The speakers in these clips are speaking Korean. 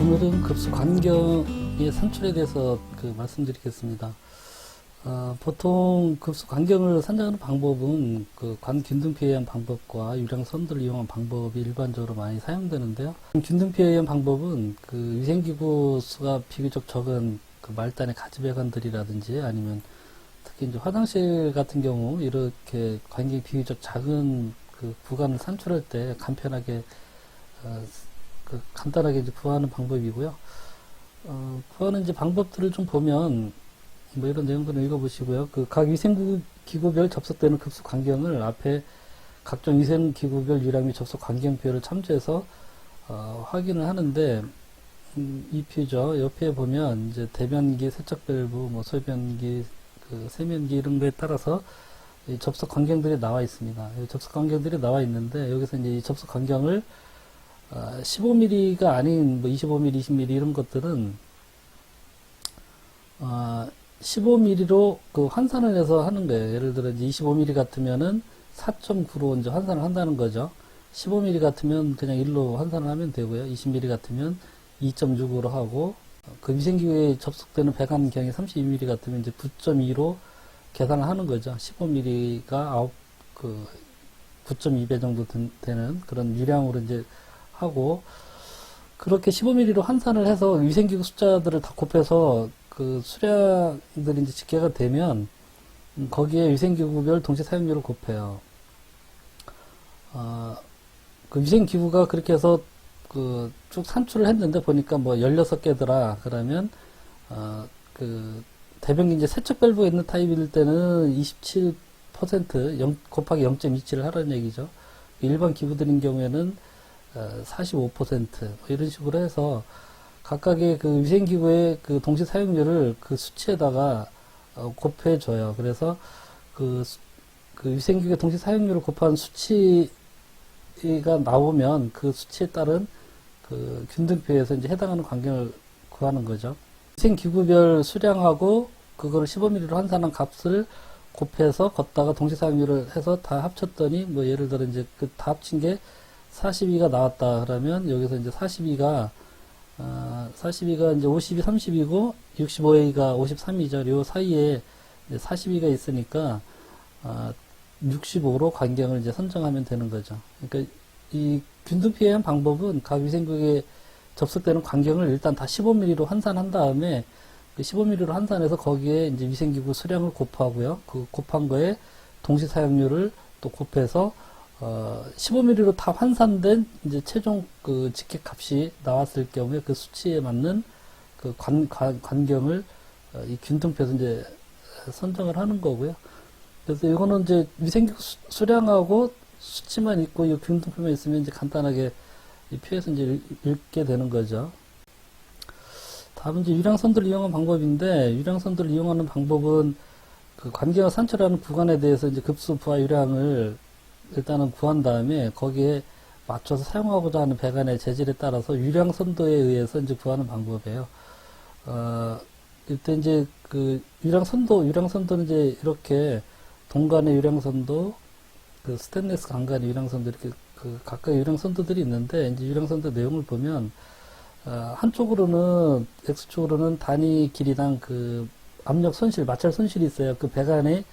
오늘은 급수 간경의 산출에 대해서 말씀드리겠습니다. 보통 급수 간경을 산정하는 방법은 관균등피에 의한 방법과 유량선들을 이용한 방법이 일반적으로 많이 사용되는데요. 균등피에 의한 방법은 위생기구 수가 비교적 적은 말단의 가지배관들이라든지 아니면 특히 이제 화장실 같은 경우 이렇게 간경이 비교적 작은 구간을 산출할 때 간편하게 간단하게 이제 구하는 방법이고요. 구하는 이제 방법들을 좀 보면 이런 내용들을 읽어보시고요. 각 위생기구별 접속되는 급수 간경을 앞에 각종 위생기구별 유량 및 접속 간경표를 참조해서 확인을 하는데 이 표죠. 옆에 보면 이제 대변기, 세척밸브, 소변기, 세면기 이런 거에 따라서 이 접속 간경들이 나와 있습니다. 접속 간경들이 나와 있는데 여기서 이제 이 접속 간경을 15mm가 아닌 25mm, 20mm 이런 것들은 15mm로 환산을 해서 하는 거예요. 예를 들어 이제 25mm 같으면은 4.9로 이제 환산을 한다는 거죠. 15mm 같으면 그냥 1로 환산을 하면 되고요. 20mm 같으면 2.6으로 하고 위생기구에 접속되는 배관경이 32mm 같으면 이제 9.2로 계산을 하는 거죠. 15mm가 9.2배 정도 되는 그런 유량으로 이제 하고, 그렇게 15mm로 환산을 해서 위생기구 숫자들을 다 곱해서 수량들이 이제 집계가 되면 거기에 위생기구별 동시 사용료를 곱해요. 위생기구가 그렇게 해서 쭉 산출을 했는데 보니까 16개더라 그러면 대변기 이제 세척 밸브가 있는 타입일 때는 27% 0 곱하기 0.27을 하라는 얘기죠. 일반 기구들인 경우에는 45% 이런 식으로 해서 각각의 위생기구의 동시 사용료를 수치에다가 곱해줘요. 그래서 위생기구의 동시 사용료를 곱한 수치가 나오면 그 수치에 따른 균등표에서 이제 해당하는 간경을 구하는 거죠. 위생기구별 수량하고 그거를 15mm로 환산한 값을 곱해서 걷다가 동시 사용료를 해서 다 합쳤더니 예를 들어 이제 다 합친 게 42가 나왔다 그러면 여기서 이제 42가 이제 50이 30이고 65A가 53이죠. 요 사이에 42가 있으니까 65로 간경을 이제 선정하면 되는 거죠. 그러니까 이 균등피에 의한 방법은 각 위생기구에 접속되는 간경을 일단 다 15mm로 환산한 다음에 15mm로 환산해서 거기에 이제 위생기구 수량을 곱하고요. 그 곱한 거에 동시 사용료를 또 곱해서 15mm로 다 환산된 이제 최종 집계 값이 나왔을 경우에 그 수치에 맞는 간경을 이 균등표에서 이제 선정을 하는 거고요. 그래서 이거는 이제 위생기구 수량하고 수치만 있고 이 균등표만 있으면 이제 간단하게 이 표에서 이제 읽게 되는 거죠. 다음은 이제 유량선들을 이용한 방법인데, 유량선들을 이용하는 방법은 관경을 산출하는 구간에 대해서 이제 급수, 부하, 유량을 일단은 구한 다음에 거기에 맞춰서 사용하고자 하는 배관의 재질에 따라서 유량선도에 의해서 이제 구하는 방법이에요. 이때 이제 유량선도는 이제 이렇게 동간의 유량선도, 스테인리스 강간의 유량선도 이렇게 각각의 유량선도들이 있는데, 이제 유량선도 내용을 보면 한쪽으로는 X쪽으로는 단위 길이당 압력 손실, 마찰 손실이 있어요. 배관의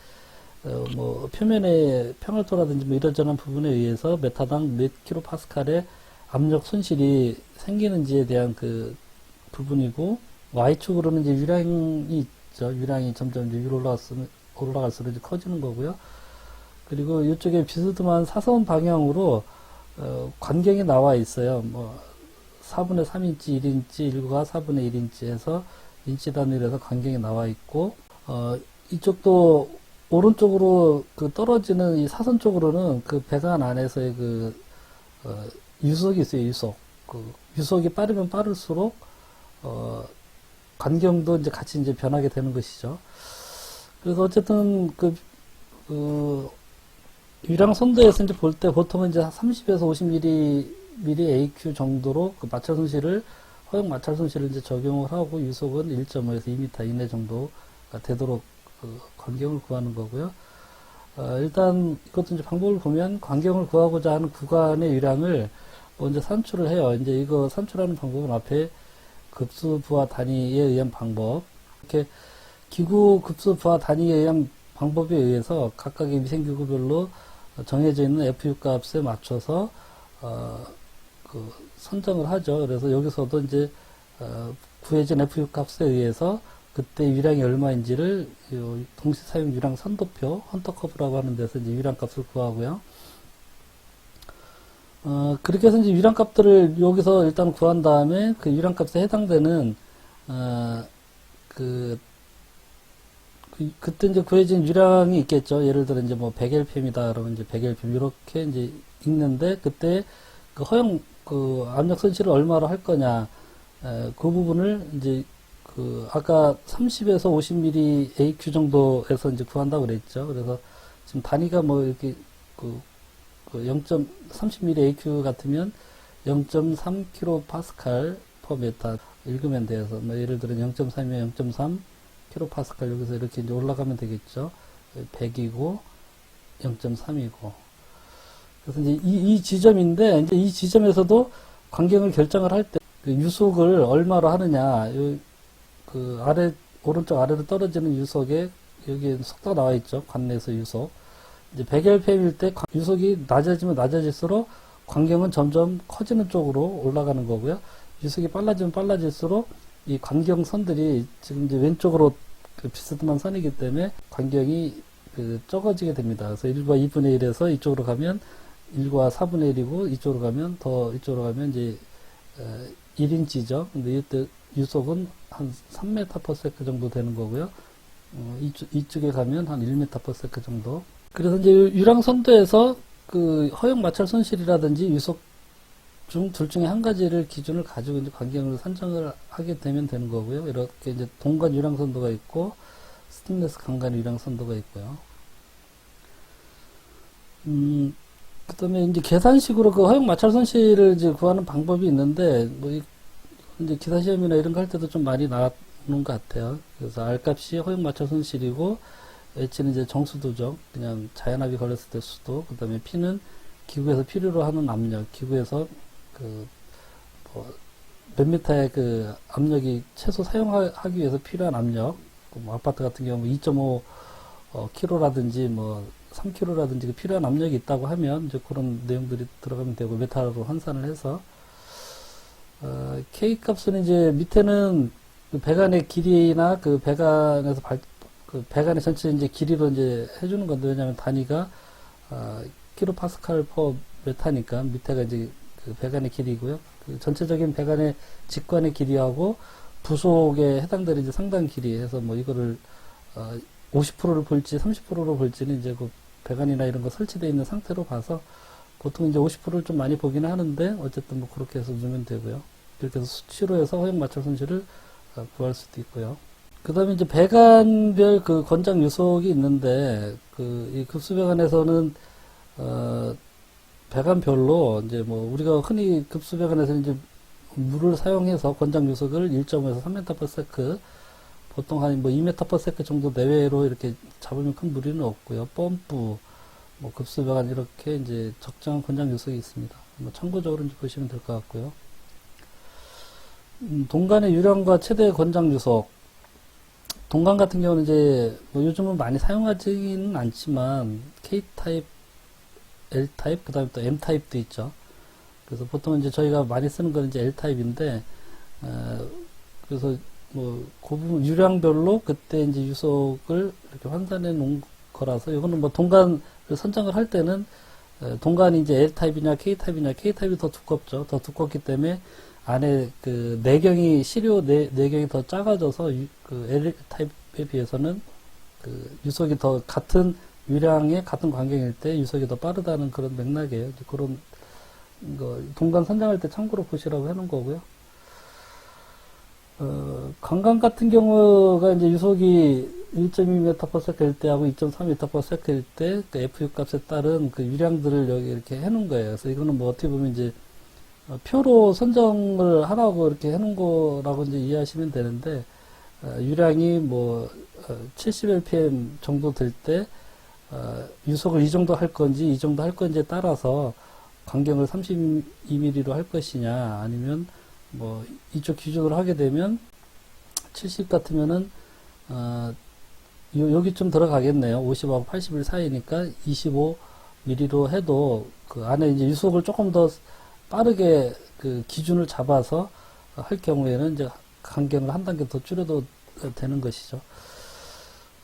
표면의 평활도라든지 이런저런 부분에 의해서 메타당 몇 킬로파스칼의 압력 손실이 생기는지에 대한 부분이고, Y축으로는 이제 유량이 있죠. 유량이 점점 이제 위로 올라갈수록 이제 커지는 거고요. 그리고 이쪽에 비스듬한 사선 방향으로 간경이 나와 있어요. 4분의 3인치, 1인치, 1과 4분의 1인치 해서 인치 단위로 해서 간경이 나와 있고, 이쪽도 오른쪽으로 떨어지는 이 사선 쪽으로는 배관 안에서의 유속이 있어요, 유속. 유속이 빠르면 빠를수록, 간경도 이제 같이 이제 변하게 되는 것이죠. 그래서 어쨌든 유량 선도에서 이제 볼 때 보통은 이제 30에서 50mm AQ 정도로 마찰 손실을, 허용 마찰 손실을 이제 적용을 하고 유속은 1.5에서 2m 이내 정도가 되도록 간경을 구하는 거고요. 일단 이것도 이제 방법을 보면 간경을 구하고자 하는 구간의 유량을 먼저 산출을 해요. 이제 이거 산출하는 방법은 앞에 급수 부하 단위에 의한 방법, 이렇게 기구 급수 부하 단위에 의한 방법에 의해서 각각의 위생기구별로 정해져 있는 FU 값에 맞춰서 선정을 하죠. 그래서 여기서도 이제 구해진 FU 값에 의해서 그때 유량이 얼마인지를 동시 사용 유량 선도표, 헌터커브라고 하는 데서 이제 유량 값을 구하고요. 그렇게 해서 이제 유량 값들을 여기서 일단 구한 다음에 그 유량 값에 해당되는, 그때 이제 구해진 유량이 있겠죠. 예를 들어 이제 뭐 100lpm이다. 그러면 이제 100lpm 이렇게 이제 읽는데 그때 그 허용 압력 손실을 얼마로 할 거냐. 그 부분을 이제 아까 30에서 50mm AQ 정도에서 이제 구한다고 그랬죠. 그래서 지금 단위가 뭐 이렇게 0.30mm AQ 같으면 0.3kPa per 메타 읽으면 돼서 뭐 예를 들어 0.3이면 0.3 kPa 여기서 이렇게 이제 올라가면 되겠죠. 100이고 0.3이고. 그래서 이제 이 지점인데 이제 이 지점에서도 관경을 결정을 할 때 유속을 얼마로 하느냐. 오른쪽 아래로 떨어지는 유속에 여기 속도가 나와 있죠. 관내에서 유속. 이제 100lpm일 때 유속이 낮아지면 낮아질수록 관경은 점점 커지는 쪽으로 올라가는 거고요. 유속이 빨라지면 빨라질수록 이 관경선들이 지금 이제 왼쪽으로 비스듬한 선이기 때문에 관경이 적어지게 됩니다. 그래서 1과 2분의 1에서 이쪽으로 가면 1과 4분의 1이고 이쪽으로 가면 이제 1인치죠. 근데 이때 유속은 한 3m/s 정도 되는 거고요. 이쪽에 가면 한 1m/s 정도. 그래서 이제 유량 선도에서 그 허용 마찰 손실이라든지 유속 중 둘 중에 한 가지를 기준을 가지고 이제 관경을 산정을 하게 되면 되는 거고요. 이렇게 이제 동간 유량 선도가 있고 스팀레스 강간 유량 선도가 있고요. 그다음에 이제 계산식으로 그 허용 마찰 손실을 이제 구하는 방법이 있는데 뭐 이제 기사 시험이나 이런 거 할 때도 좀 많이 나오는 것 같아요. 그래서 R 값이 허용 마찰 손실이고 H는 이제 정수도죠. 그냥 자연압이 걸렸을 때 수도. 그다음에 P는 기구에서 필요로 하는 압력. 기구에서 몇 미터의 압력이 최소 사용하기 위해서 필요한 압력. 뭐 아파트 같은 경우 2.5 kg라든지 뭐 3kg라든지 필요한 압력이 있다고 하면 이제 그런 내용들이 들어가면 되고 메타로 환산을 해서 K 값은 이제 밑에는 배관의 길이나 배관에서 배관의 전체 이제 길이로 이제 해주는 건데 왜냐하면 단위가 킬로파스칼 퍼 메타니까 밑에가 이제 배관의 길이고요. 전체적인 배관의 직관의 길이하고 부속에 해당되는 이제 상단 길이 해서 뭐 이거를 50%를 볼지 30%로 볼지는 이제 배관이나 이런 거 설치되어 있는 상태로 봐서 보통 이제 50%를 좀 많이 보기는 하는데 어쨌든 뭐 그렇게 해서 주면 되고요. 이렇게 해서 수치로 해서 허용 마찰 손실을 구할 수도 있고요. 그 다음에 이제 배관별 권장 유속이 있는데 이 급수배관에서는 배관별로 이제 뭐 우리가 흔히 급수배관에서 이제 물을 사용해서 권장 유속을 1.5에서 3m/s 보통 한 뭐 2m/s 정도 내외로 이렇게 잡으면 큰 무리는 없고요. 펌프, 뭐 급수배관 이렇게 이제 적정한 권장 유속이 있습니다. 뭐 참고적으로 이제 보시면 될 것 같고요. 동관의 유량과 최대 권장 유속. 동관 같은 경우는 이제 뭐 요즘은 많이 사용하지는 않지만 K타입, L타입, 그 다음에 또 M타입도 있죠. 그래서 보통 이제 저희가 많이 쓰는 건 이제 L타입인데, 그래서 뭐, 그 부분 유량별로 그때 이제 유속을 이렇게 환산해 놓은 거라서, 이거는 뭐 동관을 선정을 할 때는, 동관이 이제 L타입이냐 K타입이냐, K타입이 더 두껍죠. 더 두껍기 때문에 안에 내경이, 시료 내경이 더 작아져서 L타입에 비해서는 유속이 더 같은 유량의 같은 관경일 때 유속이 더 빠르다는 그런 맥락이에요. 그런 동관 선정할 때 참고로 보시라고 해놓은 거고요. 관광 같은 경우가 이제 유속이 1.2m/s일 때하고 2.3m/s일 때 FU 값에 따른 유량들을 여기 이렇게 해놓은 거예요. 그래서 이거는 뭐 어떻게 보면 이제 표로 선정을 하라고 이렇게 해놓은 거라고 이제 이해하시면 되는데 유량이 뭐 70lpm 정도 될 때 유속을 이 정도 할 건지 이 정도 할 건지에 따라서 관경을 32mm로 할 것이냐 아니면 뭐 이쪽 기준으로 하게 되면 70 같으면은 여기 좀 들어가겠네요. 50하고 81 사이니까 25mm로 해도 그 안에 이제 유속을 조금 더 빠르게 그 기준을 잡아서 할 경우에는 이제 간경을 한 단계 더 줄여도 되는 것이죠.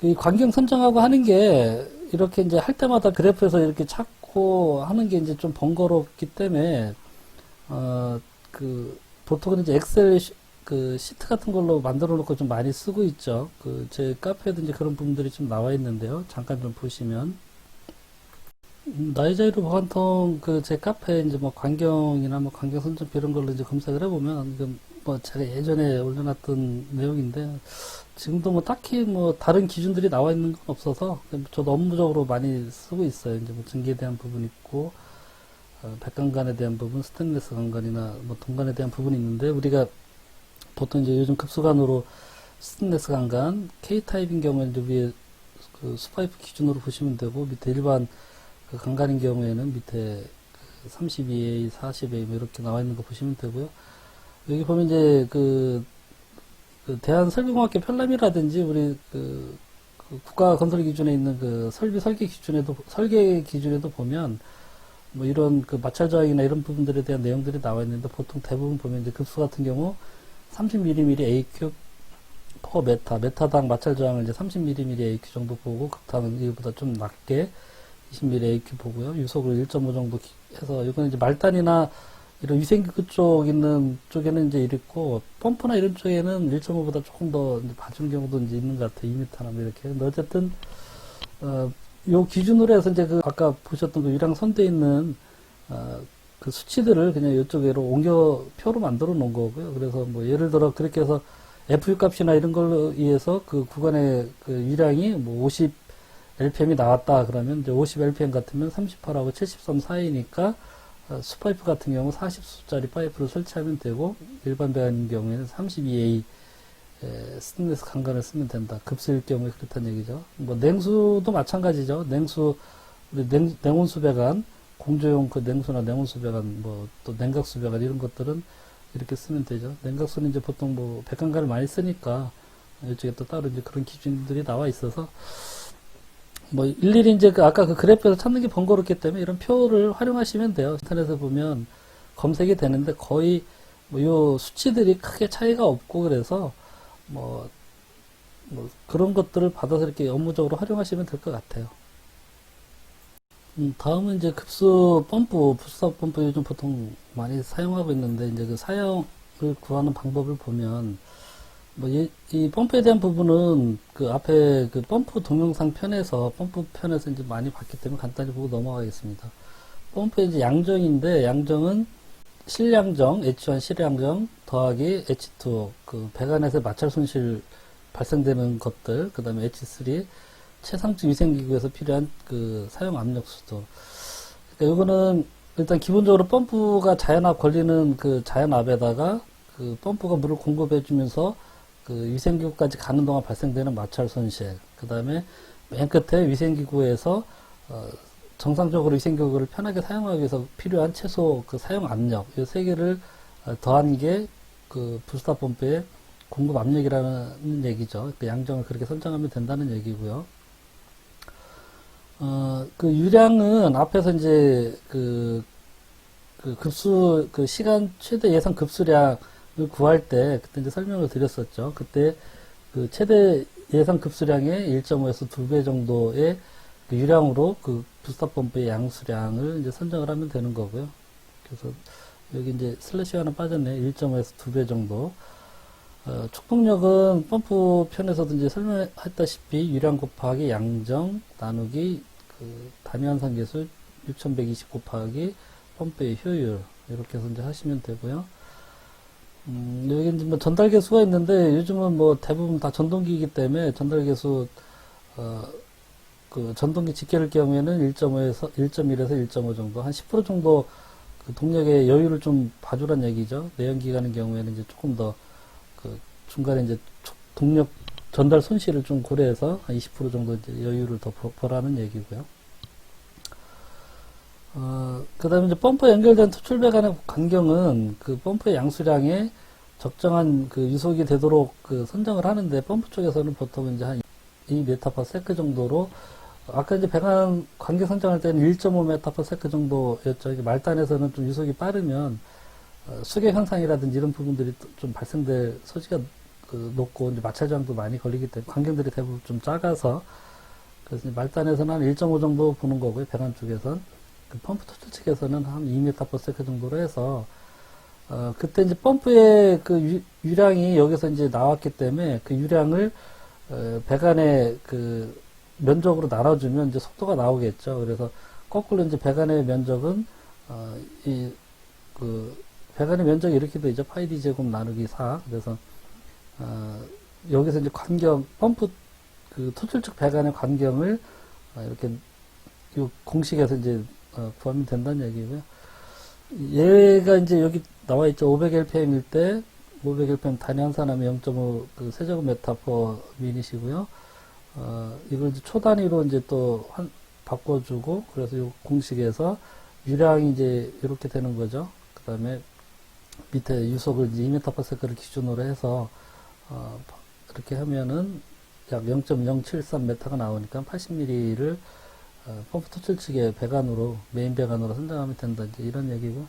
이 광경 선정하고 하는 게 이렇게 이제 할 때마다 그래프에서 이렇게 찾고 하는 게 이제 좀 번거롭기 때문에 보통은 이제 엑셀 그 시트 같은 걸로 만들어 놓고 좀 많이 쓰고 있죠. 그 제 카페에도 이제 그런 부분들이 좀 나와 있는데요. 잠깐 좀 보시면 나의 자유로 보관통 그 제 카페에 이제 뭐 광경이나 뭐 광경 선정표 이런 걸로 이제 검색을 해보면 뭐 제가 예전에 올려놨던 내용인데 지금도 뭐 딱히 뭐 다른 기준들이 나와 있는 건 없어서 저도 업무적으로 많이 쓰고 있어요. 이제 뭐 전기에 대한 부분 있고 백간간에 대한 부분, 스테인리스 간간이나 뭐 동간에 대한 부분이 있는데 우리가 보통 이제 요즘 급수간으로 스테인리스 간간, K타입인 경우에는 이제 위에 그 수파이프 기준으로 보시면 되고 밑에 일반 그 간간인 경우에는 밑에 32A, 40A 뭐 이렇게 나와 있는 거 보시면 되고요. 여기 보면 이제 그 대한설비공학회 편람이라든지 우리 그 국가 건설 기준에 있는 그 설계 기준에도 보면 뭐 이런 그 마찰 저항이나 이런 부분들에 대한 내용들이 나와 있는데 보통 대부분 보면 이제 급수 같은 경우 30mm AQ 퍼 메타당 마찰 저항을 이제 30mm AQ 정도 보고 극탄은 이보다 좀 낮게 20mm AQ 보고요. 유속을 1.5 정도 해서 이거는 이제 말단이나 이런 위생기구 쪽 있는 쪽에는 이제 이렇고 펌프나 이런 쪽에는 1.5보다 조금 더 봐주는 경우도 이제 있는 것 같아요. 2m나 뭐 이렇게. 근데 어쨌든 요 기준으로 해서 이제 그 아까 보셨던 그 유량 선대에 있는 그 수치들을 그냥 이쪽으로 옮겨 표로 만들어 놓은 거고요. 그래서 뭐 예를 들어 그렇게 해서 FU 값이나 이런 걸로 의해서 그 구간의 그 유량이 뭐 50 LPM이 나왔다 그러면 이제 50 LPM 같으면 38하고 73 사이니까 수파이프 같은 경우 40수짜리 파이프를 설치하면 되고 일반 배관인 경우에는 32A 스테인리스 강간을 쓰면 된다. 급수일 경우에 그렇다는 얘기죠. 뭐 냉수도 마찬가지죠. 냉수 우리 냉온수 배관 공조용 그 냉수나 냉온수 배관 뭐 또 냉각수 배관 이런 것들은 이렇게 쓰면 되죠. 냉각수는 이제 보통 뭐 백간간을 많이 쓰니까 이쪽에 또 따로 이제 그런 기준들이 나와 있어서 뭐 일일이 이제 아까 그 그래프에서 찾는 게 번거롭기 때문에 이런 표를 활용하시면 돼요. 인터넷에 보면 검색이 되는데 거의 뭐 요 수치들이 크게 차이가 없고 그래서 뭐 그런 것들을 받아서 이렇게 업무적으로 활용하시면 될 것 같아요. 다음은 이제 급수 펌프, 부스터 펌프 요즘 보통 많이 사용하고 있는데 이제 그 사용을 구하는 방법을 보면 뭐 이 펌프에 대한 부분은 그 앞에 그 펌프 동영상 편에서 이제 많이 봤기 때문에 간단히 보고 넘어가겠습니다. 펌프의 이제 양정인데 양정은 실양정, H1 실양정 더하기 H2 그 배관에서 마찰 손실 발생되는 것들, 그 다음에 H3 최상층 위생기구에서 필요한 그 사용 압력 수도. 그러니까 이거는 일단 기본적으로 펌프가 자연압 걸리는 그 자연압에다가 그 펌프가 물을 공급해주면서 그 위생기구까지 가는 동안 발생되는 마찰 손실. 그 다음에 맨 끝에 위생기구에서 정상적으로 위생기구를 편하게 사용하기 위해서 필요한 최소 그 사용 압력. 이 세 개를 더한 게 그 부스터 펌프의 공급 압력이라는 얘기죠. 그 양정을 그렇게 설정하면 된다는 얘기고요. 그 유량은 앞에서 이제 그 급수, 그 시간 최대 예상 급수량을 구할 때, 그때 이제 설명을 드렸었죠. 그때 그 최대 예상 급수량의 1.5에서 2배 정도의 그 유량으로 그 부스터 펌프의 양수량을 이제 선정을 하면 되는 거고요. 그래서 여기 이제 슬래시가 하나 빠졌네. 1.5에서 2배 정도. 축동력은 펌프 편에서도 이제 설명했다시피 유량 곱하기 양정 나누기 그 단위 환산 계수 6120 곱하기 펌프의 효율 이렇게 해서 이제 하시면 되고요. 여기 이제 뭐 전달 계수가 있는데 요즘은 뭐 대부분 다 전동기이기 때문에 전달 계수 그 전동기 직계를 경우에는 1.5에서 1.1에서 1.5 정도 한 10% 정도 그 동력의 여유를 좀 봐주란 얘기죠. 내연기 가는 경우에는 이제 조금 더 그 중간에 이제 동력 전달 손실을 좀 고려해서 한 20% 정도 이제 여유를 더 보라는 얘기고요. 그 다음에 이제 펌프에 연결된 토출 배관의 간경은 그 펌프의 양수량에 적정한 그 유속이 되도록 그 선정을 하는데, 펌프 쪽에서는 보통 이제 한 2m/s 정도로, 아까 이제 배관 간격 선정할 때는 1.5m/s 정도였죠. 이게 말단에서는 좀 유속이 빠르면 수계 현상이라든지 이런 부분들이 좀 발생될 소지가 높고, 이제 마찰 저항도 많이 걸리기 때문에 간격들이 대부분 좀 작아서, 그래서 말단에서는 한 1.5 정도 보는 거고요. 배관 쪽에선. 그 펌프 토출 측에서는 한 2m/s 정도로 해서, 그때 이제 펌프의 그 유량이 여기서 이제 나왔기 때문에 그 유량을 배관의 그 면적으로 나눠주면 이제 속도가 나오겠죠. 그래서 거꾸로 이제 배관의 면적은 배관의 면적이 이렇게 되죠. 파이 d 제곱 나누기 4. 그래서 여기서 이제 간경, 펌프 그 토출 측 배관의 간경을 이렇게 이 공식에서 이제 구하면 된다는 얘기고요. 얘가 이제 여기 나와 있죠. 500lpm일 때 500lpm 단위 환산하면 0.5 그 세제곱미터 퍼 미닛이고요. 이걸 이제 초 단위로 이제 또 바꿔주고, 그래서 이 공식에서 유량이 이제 이렇게 되는 거죠. 그 다음에 밑에 유속을 이제 2m/s를 기준으로 해서 이렇게 하면은 약 0.073m가 나오니까 80mm를 펌프 토출 측의 배관으로, 메인 배관으로 선정하면 된다. 이제 이런 얘기고.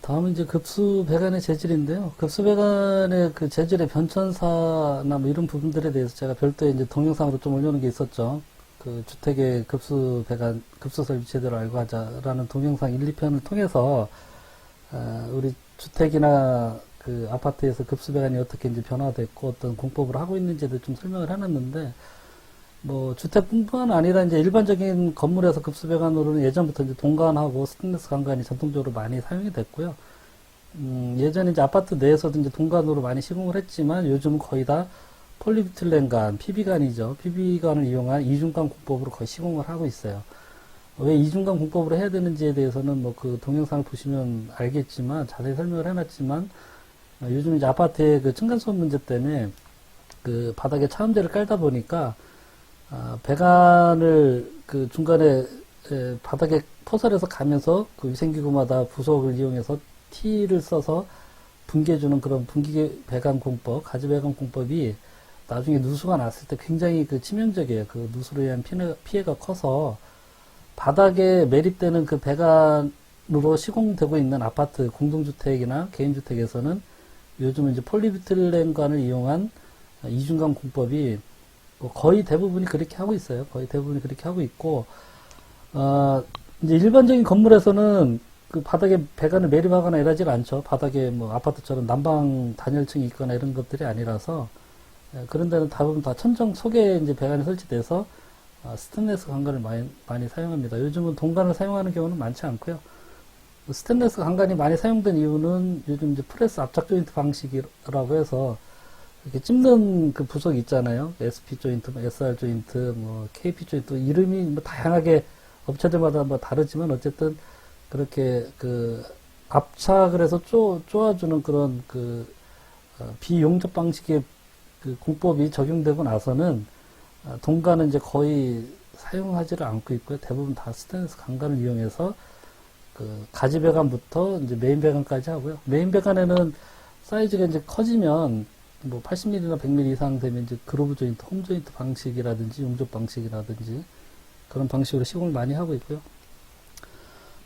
다음은 이제 급수 배관의 재질인데요. 급수 배관의 그 재질의 변천사나 뭐 이런 부분들에 대해서 제가 별도의 이제 동영상으로 좀 올려놓은 게 있었죠. 그 주택의 급수 배관, 급수 설비 제대로 알고 하자라는 동영상 1, 2편을 통해서, 우리 주택이나 그 아파트에서 급수 배관이 어떻게 이제 변화됐고 어떤 공법을 하고 있는지에 대해 좀 설명을 해놨는데, 뭐 주택뿐만 아니라 이제 일반적인 건물에서 급수 배관으로는 예전부터 이제 동관하고 스테인리스 관관이 전통적으로 많이 사용이 됐고요. 예전에 이제 아파트 내에서도 이제 동관으로 많이 시공을 했지만 요즘은 거의 다 폴리뷰틸렌관, PB관이죠. PB관을 이용한 이중관 공법으로 거의 시공을 하고 있어요. 왜 이중관 공법으로 해야 되는지에 대해서는 뭐 그 동영상을 보시면 알겠지만, 자세히 설명을 해놨지만, 요즘 이제 아파트의 그 층간소음 문제 때문에 그 바닥에 차음제를 깔다 보니까 배관을 그 중간에 바닥에 포설해서 가면서 그 위생기구마다 부속을 이용해서 T를 써서 분기해주는 그런 분기 배관 공법, 가지 배관 공법이 나중에 누수가 났을 때 굉장히 그 치명적이에요. 그 누수로 인한 피해가 커서 바닥에 매립되는 그 배관으로 시공되고 있는 아파트, 공동주택이나 개인주택에서는 요즘은 이제 폴리뷰틸렌관을 이용한 이중관 공법이 거의 대부분이 그렇게 하고 있어요. 거의 대부분이 그렇게 하고 있고, 이제 일반적인 건물에서는 그 바닥에 배관을 매립하거나 이러질 않죠. 바닥에 뭐 아파트처럼 난방 단열층이 있거나 이런 것들이 아니라서, 그런 데는 대부분 다 천정 속에 이제 배관이 설치돼서 스테인리스 관관을 많이 사용합니다. 요즘은 동관을 사용하는 경우는 많지 않고요. 스테인리스 관관이 많이 사용된 이유는 요즘 이제 프레스 압착 조인트 방식이라고 해서 이렇게 찝는 그 부속 있잖아요. SP 조인트, 뭐 SR 조인트, 뭐 KP 조인트, 이름이 뭐 다양하게 업체들마다 뭐 다르지만 어쨌든 그렇게 그 압착을 해서 쪼아주는 그런 그 비용접 방식의 그 공법이 적용되고 나서는 동관은 이제 거의 사용하지를 않고 있고요. 대부분 다 스테인리스 강관을 이용해서 그 가지 배관부터 이제 메인 배관까지 하고요. 메인 배관에는 사이즈가 이제 커지면 뭐 80mm나 100mm 이상 되면 이제 그로브 조인트, 홈 조인트 방식이라든지 용접 방식이라든지 그런 방식으로 시공을 많이 하고 있고요.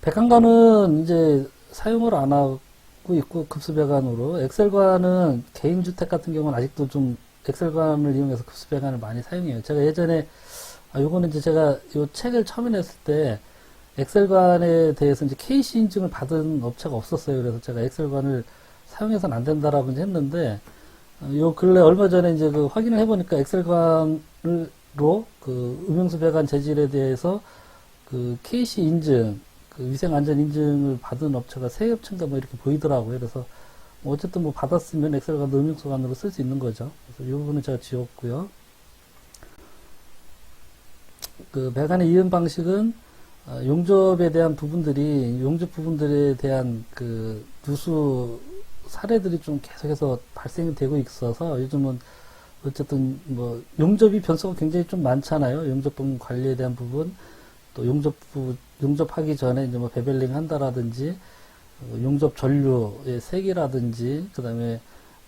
배관관은 이제 사용을 안 하고 있고 급수 배관으로, 엑셀관은 개인주택 같은 경우는 아직도 좀 엑셀관을 이용해서 급수 배관을 많이 사용해요. 제가 예전에 요거는 이제 제가 요 책을 처음에 냈을 때 엑셀관에 대해서 이제 KC 인증을 받은 업체가 없었어요. 그래서 제가 엑셀관을 사용해서는 안 된다라고 이제 했는데, 요 근래 얼마 전에 이제 그 확인을 해보니까 엑셀관으로 그 음영수 배관 재질에 대해서 그 KC 인증, 그 위생안전 인증을 받은 업체가 세 업체인가 뭐 이렇게 보이더라고요. 그래서 뭐 어쨌든 뭐 받았으면 엑셀관도 음영수관으로 쓸 수 있는 거죠. 그래서 이 부분은 제가 지웠고요. 그 배관의 이음 방식은 용접에 대한 부분들이, 용접 부분들에 대한 그 누수 사례들이 좀 계속해서 발생이 되고 있어서 요즘은 어쨌든 뭐 용접이 변수가 굉장히 좀 많잖아요. 용접 부분 관리에 대한 부분, 또 용접하기 전에 이제 뭐 베벨링 한다라든지, 용접 전류의 색이라든지, 그 다음에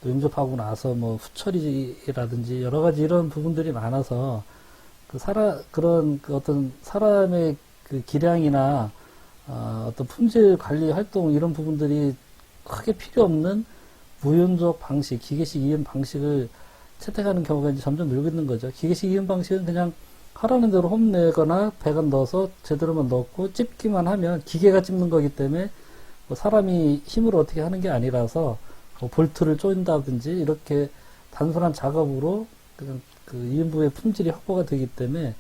용접하고 나서 뭐 후처리라든지 여러 가지 이런 부분들이 많아서 그런 그 어떤 사람의 그 기량이나 어떤 품질 관리 활동 이런 부분들이 크게 필요 없는 무용접 방식, 기계식 이음 방식을 채택하는 경우가 이제 점점 늘고 있는 거죠. 기계식 이음 방식은 그냥 하라는 대로 홈 내거나 배관 넣어서 제대로만 넣고 찝기만 하면 기계가 찝는 거기 때문에 뭐 사람이 힘으로 어떻게 하는 게 아니라서 뭐 볼트를 조인다든지 이렇게 단순한 작업으로 그냥 그 이음부의 품질이 확보가 되기 때문에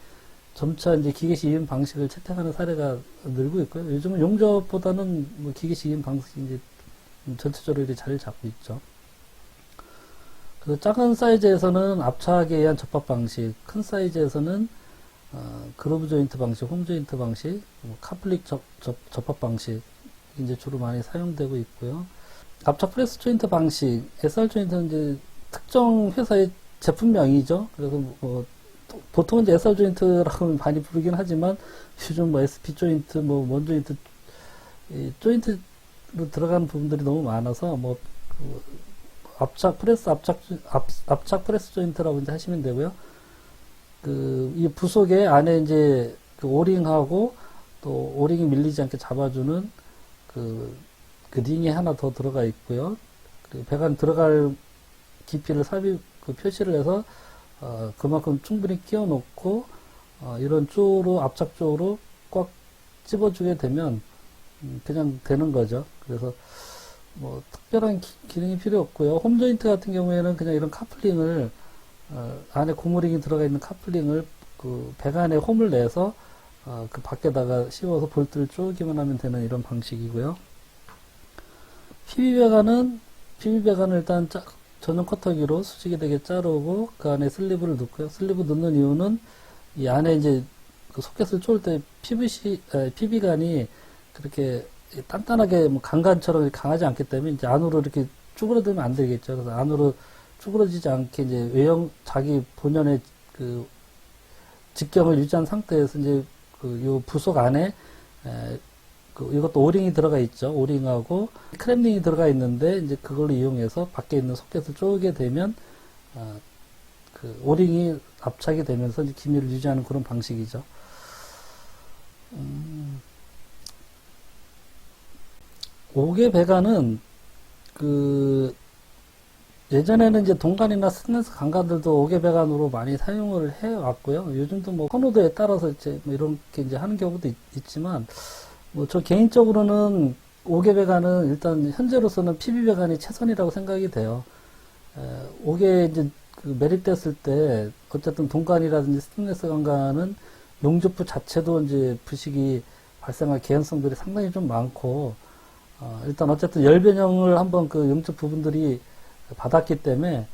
점차 이제 기계식 이음 방식을 채택하는 사례가 늘고 있고요. 요즘은 용접보다는 뭐 기계식 이음 방식이 이제 전체적으로 이렇게 자리를 잡고 있죠. 그래서 작은 사이즈에서는 압착에 의한 접합 방식, 큰 사이즈에서는 그루브 조인트 방식, 홈 조인트 방식, 뭐 카플릭 접합 방식 이제 주로 많이 사용되고 있고요. 압착 프레스 조인트 방식, SR 조인트는 이제 특정 회사의 제품명이죠. 그래서 뭐 보통은 이제 SR 조인트라고 많이 부르긴 하지만 요즘 뭐 SP 조인트, 뭐 원 조인트, 조인트로 들어가는 부분들이 너무 많아서 뭐 압착 프레스 조인트라고 이제 하시면 되고요. 이 부속에 안에 이제 그 오링하고 또 오링이 밀리지 않게 잡아주는 그 링이 하나 더 들어가 있고요. 그리고 배관 들어갈 깊이를 표시를 해서 그만큼 충분히 끼워 놓고 이런 쪽으로 압착 쪽으로 꽉 집어주게 되면 그냥 되는 거죠. 그래서 뭐 특별한 기능이 필요 없고요. 홈 조인트 같은 경우에는 그냥 이런 카플링을 안에 고무링이 들어가 있는 카플링을 그 배관에 홈을 내서 그 밖에다가 씌워서 볼트를 쪼기만 하면 되는 이런 방식이고요. PB 배관을 일단 전용 커터기로 수직이 되게 자르고 그 안에 슬리브를 넣고요. 슬리브 넣는 이유는 이 안에 이제 그 소켓을 쪼을 때 PB관이 그렇게 단단하게 뭐 강간처럼 강하지 않기 때문에 이제 안으로 이렇게 쭈그러들면 안 되겠죠. 그래서 안으로 쭈그러지지 않게 이제 자기 본연의 그 직경을 유지한 상태에서 이제 요 부속 안에 이것도 오링이 들어가 있죠. 오링하고 크랩링이 들어가 있는데 이제 그걸 이용해서 밖에 있는 소켓을 쪼게 되면 그 오링이 압착이 되면서 이제 기밀을 유지하는 그런 방식이죠. 옥외 배관은 예전에는 이제 동관이나 스테인리스 강관들도 옥외 배관으로 많이 사용을 해왔고요. 요즘도 뭐 선호도에 따라서 이제 뭐 이렇게 이제 하는 경우도 있지만 뭐 저 개인적으로는 옥외 배관은 일단 현재로서는 PB 배관이 최선이라고 생각이 돼요. 옥외 이제 매립됐을 때 어쨌든 동관이라든지 스테인리스 강관은 용접부 자체도 이제 부식이 발생할 개연성들이 상당히 좀 많고 일단 어쨌든 열 변형을 한번 그 용접 부분들이 받았기 때문에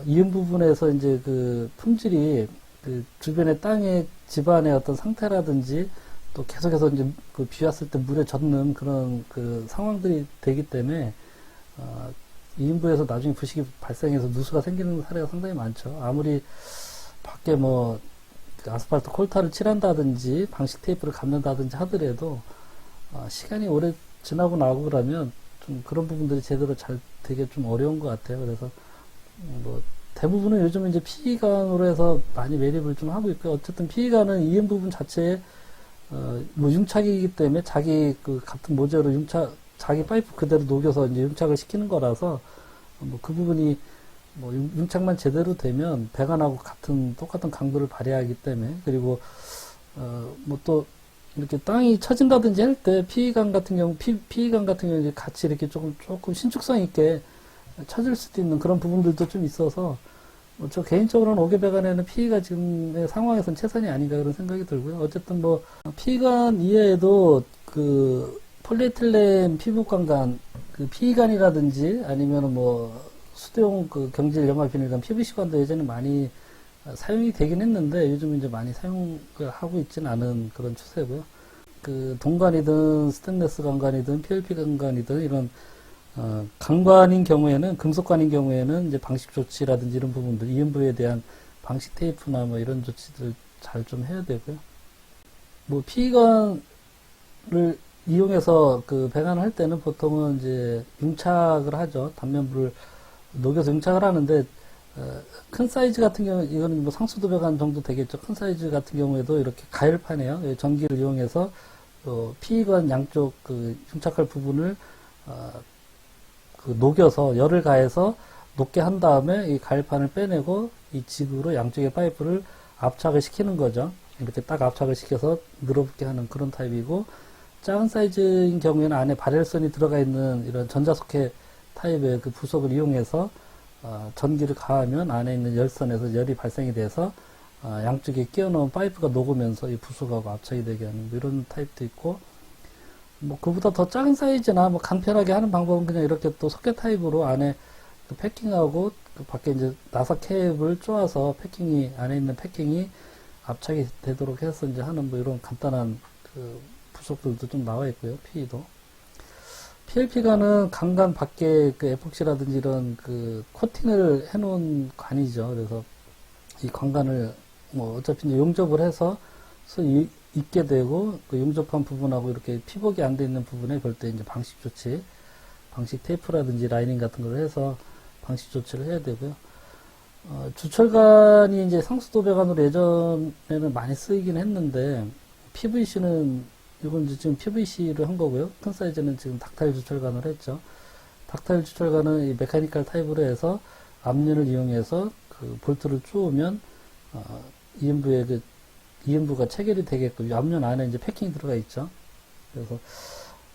이음 부분에서 이제 그 품질이 그 주변의 땅의 집안의 어떤 상태라든지 또 계속해서 이제 그 비 왔을 때 물에 젖는 그런 그 상황들이 되기 때문에 이음부에서 나중에 부식이 발생해서 누수가 생기는 사례가 상당히 많죠. 아무리 밖에 뭐 아스팔트 콜타를 칠한다든지 방식 테이프를 감는다든지 하더라도 시간이 오래 지나고 나고 그러면 좀 그런 부분들이 제대로 잘 되게 좀 어려운 것 같아요. 그래서 뭐 대부분은 요즘 이제 PE관으로 해서 많이 매립을 좀 하고 있고요. 어쨌든 PE관은 이음 부분 자체에 뭐 융착이기 때문에 자기 그 같은 모재로 자기 파이프 그대로 녹여서 이제 융착을 시키는 거라서 뭐 그 부분이 뭐 융착만 제대로 되면 배관하고 똑같은 강도를 발휘하기 때문에 그리고 뭐 또 이렇게 땅이 처진다든지 할 때 PE관 같은 경우 이제 같이 이렇게 조금 신축성 있게 처질 수도 있는 그런 부분들도 좀 있어서 뭐 저 개인적으로는 옥외 배관에는 PE가 지금의 상황에서는 최선이 아닌가 그런 생각이 들고요. 어쨌든 뭐 PE관 이외에도 그 폴리에틸렌 피부관관 그 PE관이라든지 아니면은 뭐 수대용 그 경질 염화 비닐관 PVC관도 예전에 많이 사용이 되긴 했는데 요즘 이제 많이 사용을 하고 있지는 않은 그런 추세고요. 그 동관이든 스테인리스 강관이든 PLP 강관이든 이런 강관인 경우에는 금속관인 경우에는 이제 방식 조치라든지 이런 부분들 이음부에 대한 방식 테이프나 뭐 이런 조치들 잘 좀 해야 되고요. 뭐 피건을 이용해서 그 배관을 할 때는 보통은 이제 융착을 하죠. 단면부를 녹여서 융착을 하는데 큰 사이즈 같은 경우 이거는 뭐 상수도 배관 정도 되겠죠. 큰 사이즈 같은 경우에도 이렇게 가열판이에요. 전기를 이용해서 피건 양쪽 그 융착할 부분을 그 녹여서 열을 가해서 녹게 한 다음에 이 가열판을 빼내고 이 직으로 양쪽의 파이프를 압착을 시키는 거죠. 이렇게 딱 압착을 시켜서 늘어붙게 하는 그런 타입이고, 작은 사이즈인 경우에는 안에 발열선이 들어가 있는 이런 전자소켓 타입의 그 부속을 이용해서 전기를 가하면 안에 있는 열선에서 열이 발생이 돼서 양쪽에 끼워 넣은 파이프가 녹으면서 이 부속하고 압착이 되게 하는 뭐 이런 타입도 있고, 뭐 그보다 더 작은 사이즈나 뭐 간편하게 하는 방법은 그냥 이렇게 또 소켓 타입으로 안에 그 패킹하고 그 밖에 이제 나사 캡을 쪼아서 패킹이 안에 있는 패킹이 압착이 되도록 해서 이제 하는 뭐 이런 간단한 그 부속들도 좀 나와 있고요. PE도. PLP관은 강관 밖에 그 에폭시라든지 이런 그 코팅을 해놓은 관이죠. 그래서 이 관관을 뭐 어차피 이제 용접을 해서 있게 되고 그 용접한 부분하고 이렇게 피복이 안 돼 있는 부분에 별도 이제 방식 조치, 방식 테이프라든지 라이닝 같은 걸 해서 방식 조치를 해야 되고요. 주철관이 이제 상수도 배관으로 예전에는 많이 쓰이긴 했는데, PVC는, 이건 이제 지금 PVC를 한 거고요. 큰 사이즈는 지금 닥타일 주철관을 했죠. 닥타일 주철관은 이 메카니컬 타입으로 해서 압륜을 이용해서 그 볼트를 쪼으면, EMV가 체결이 되게끔, 압륜 안에 이제 패킹이 들어가 있죠. 그래서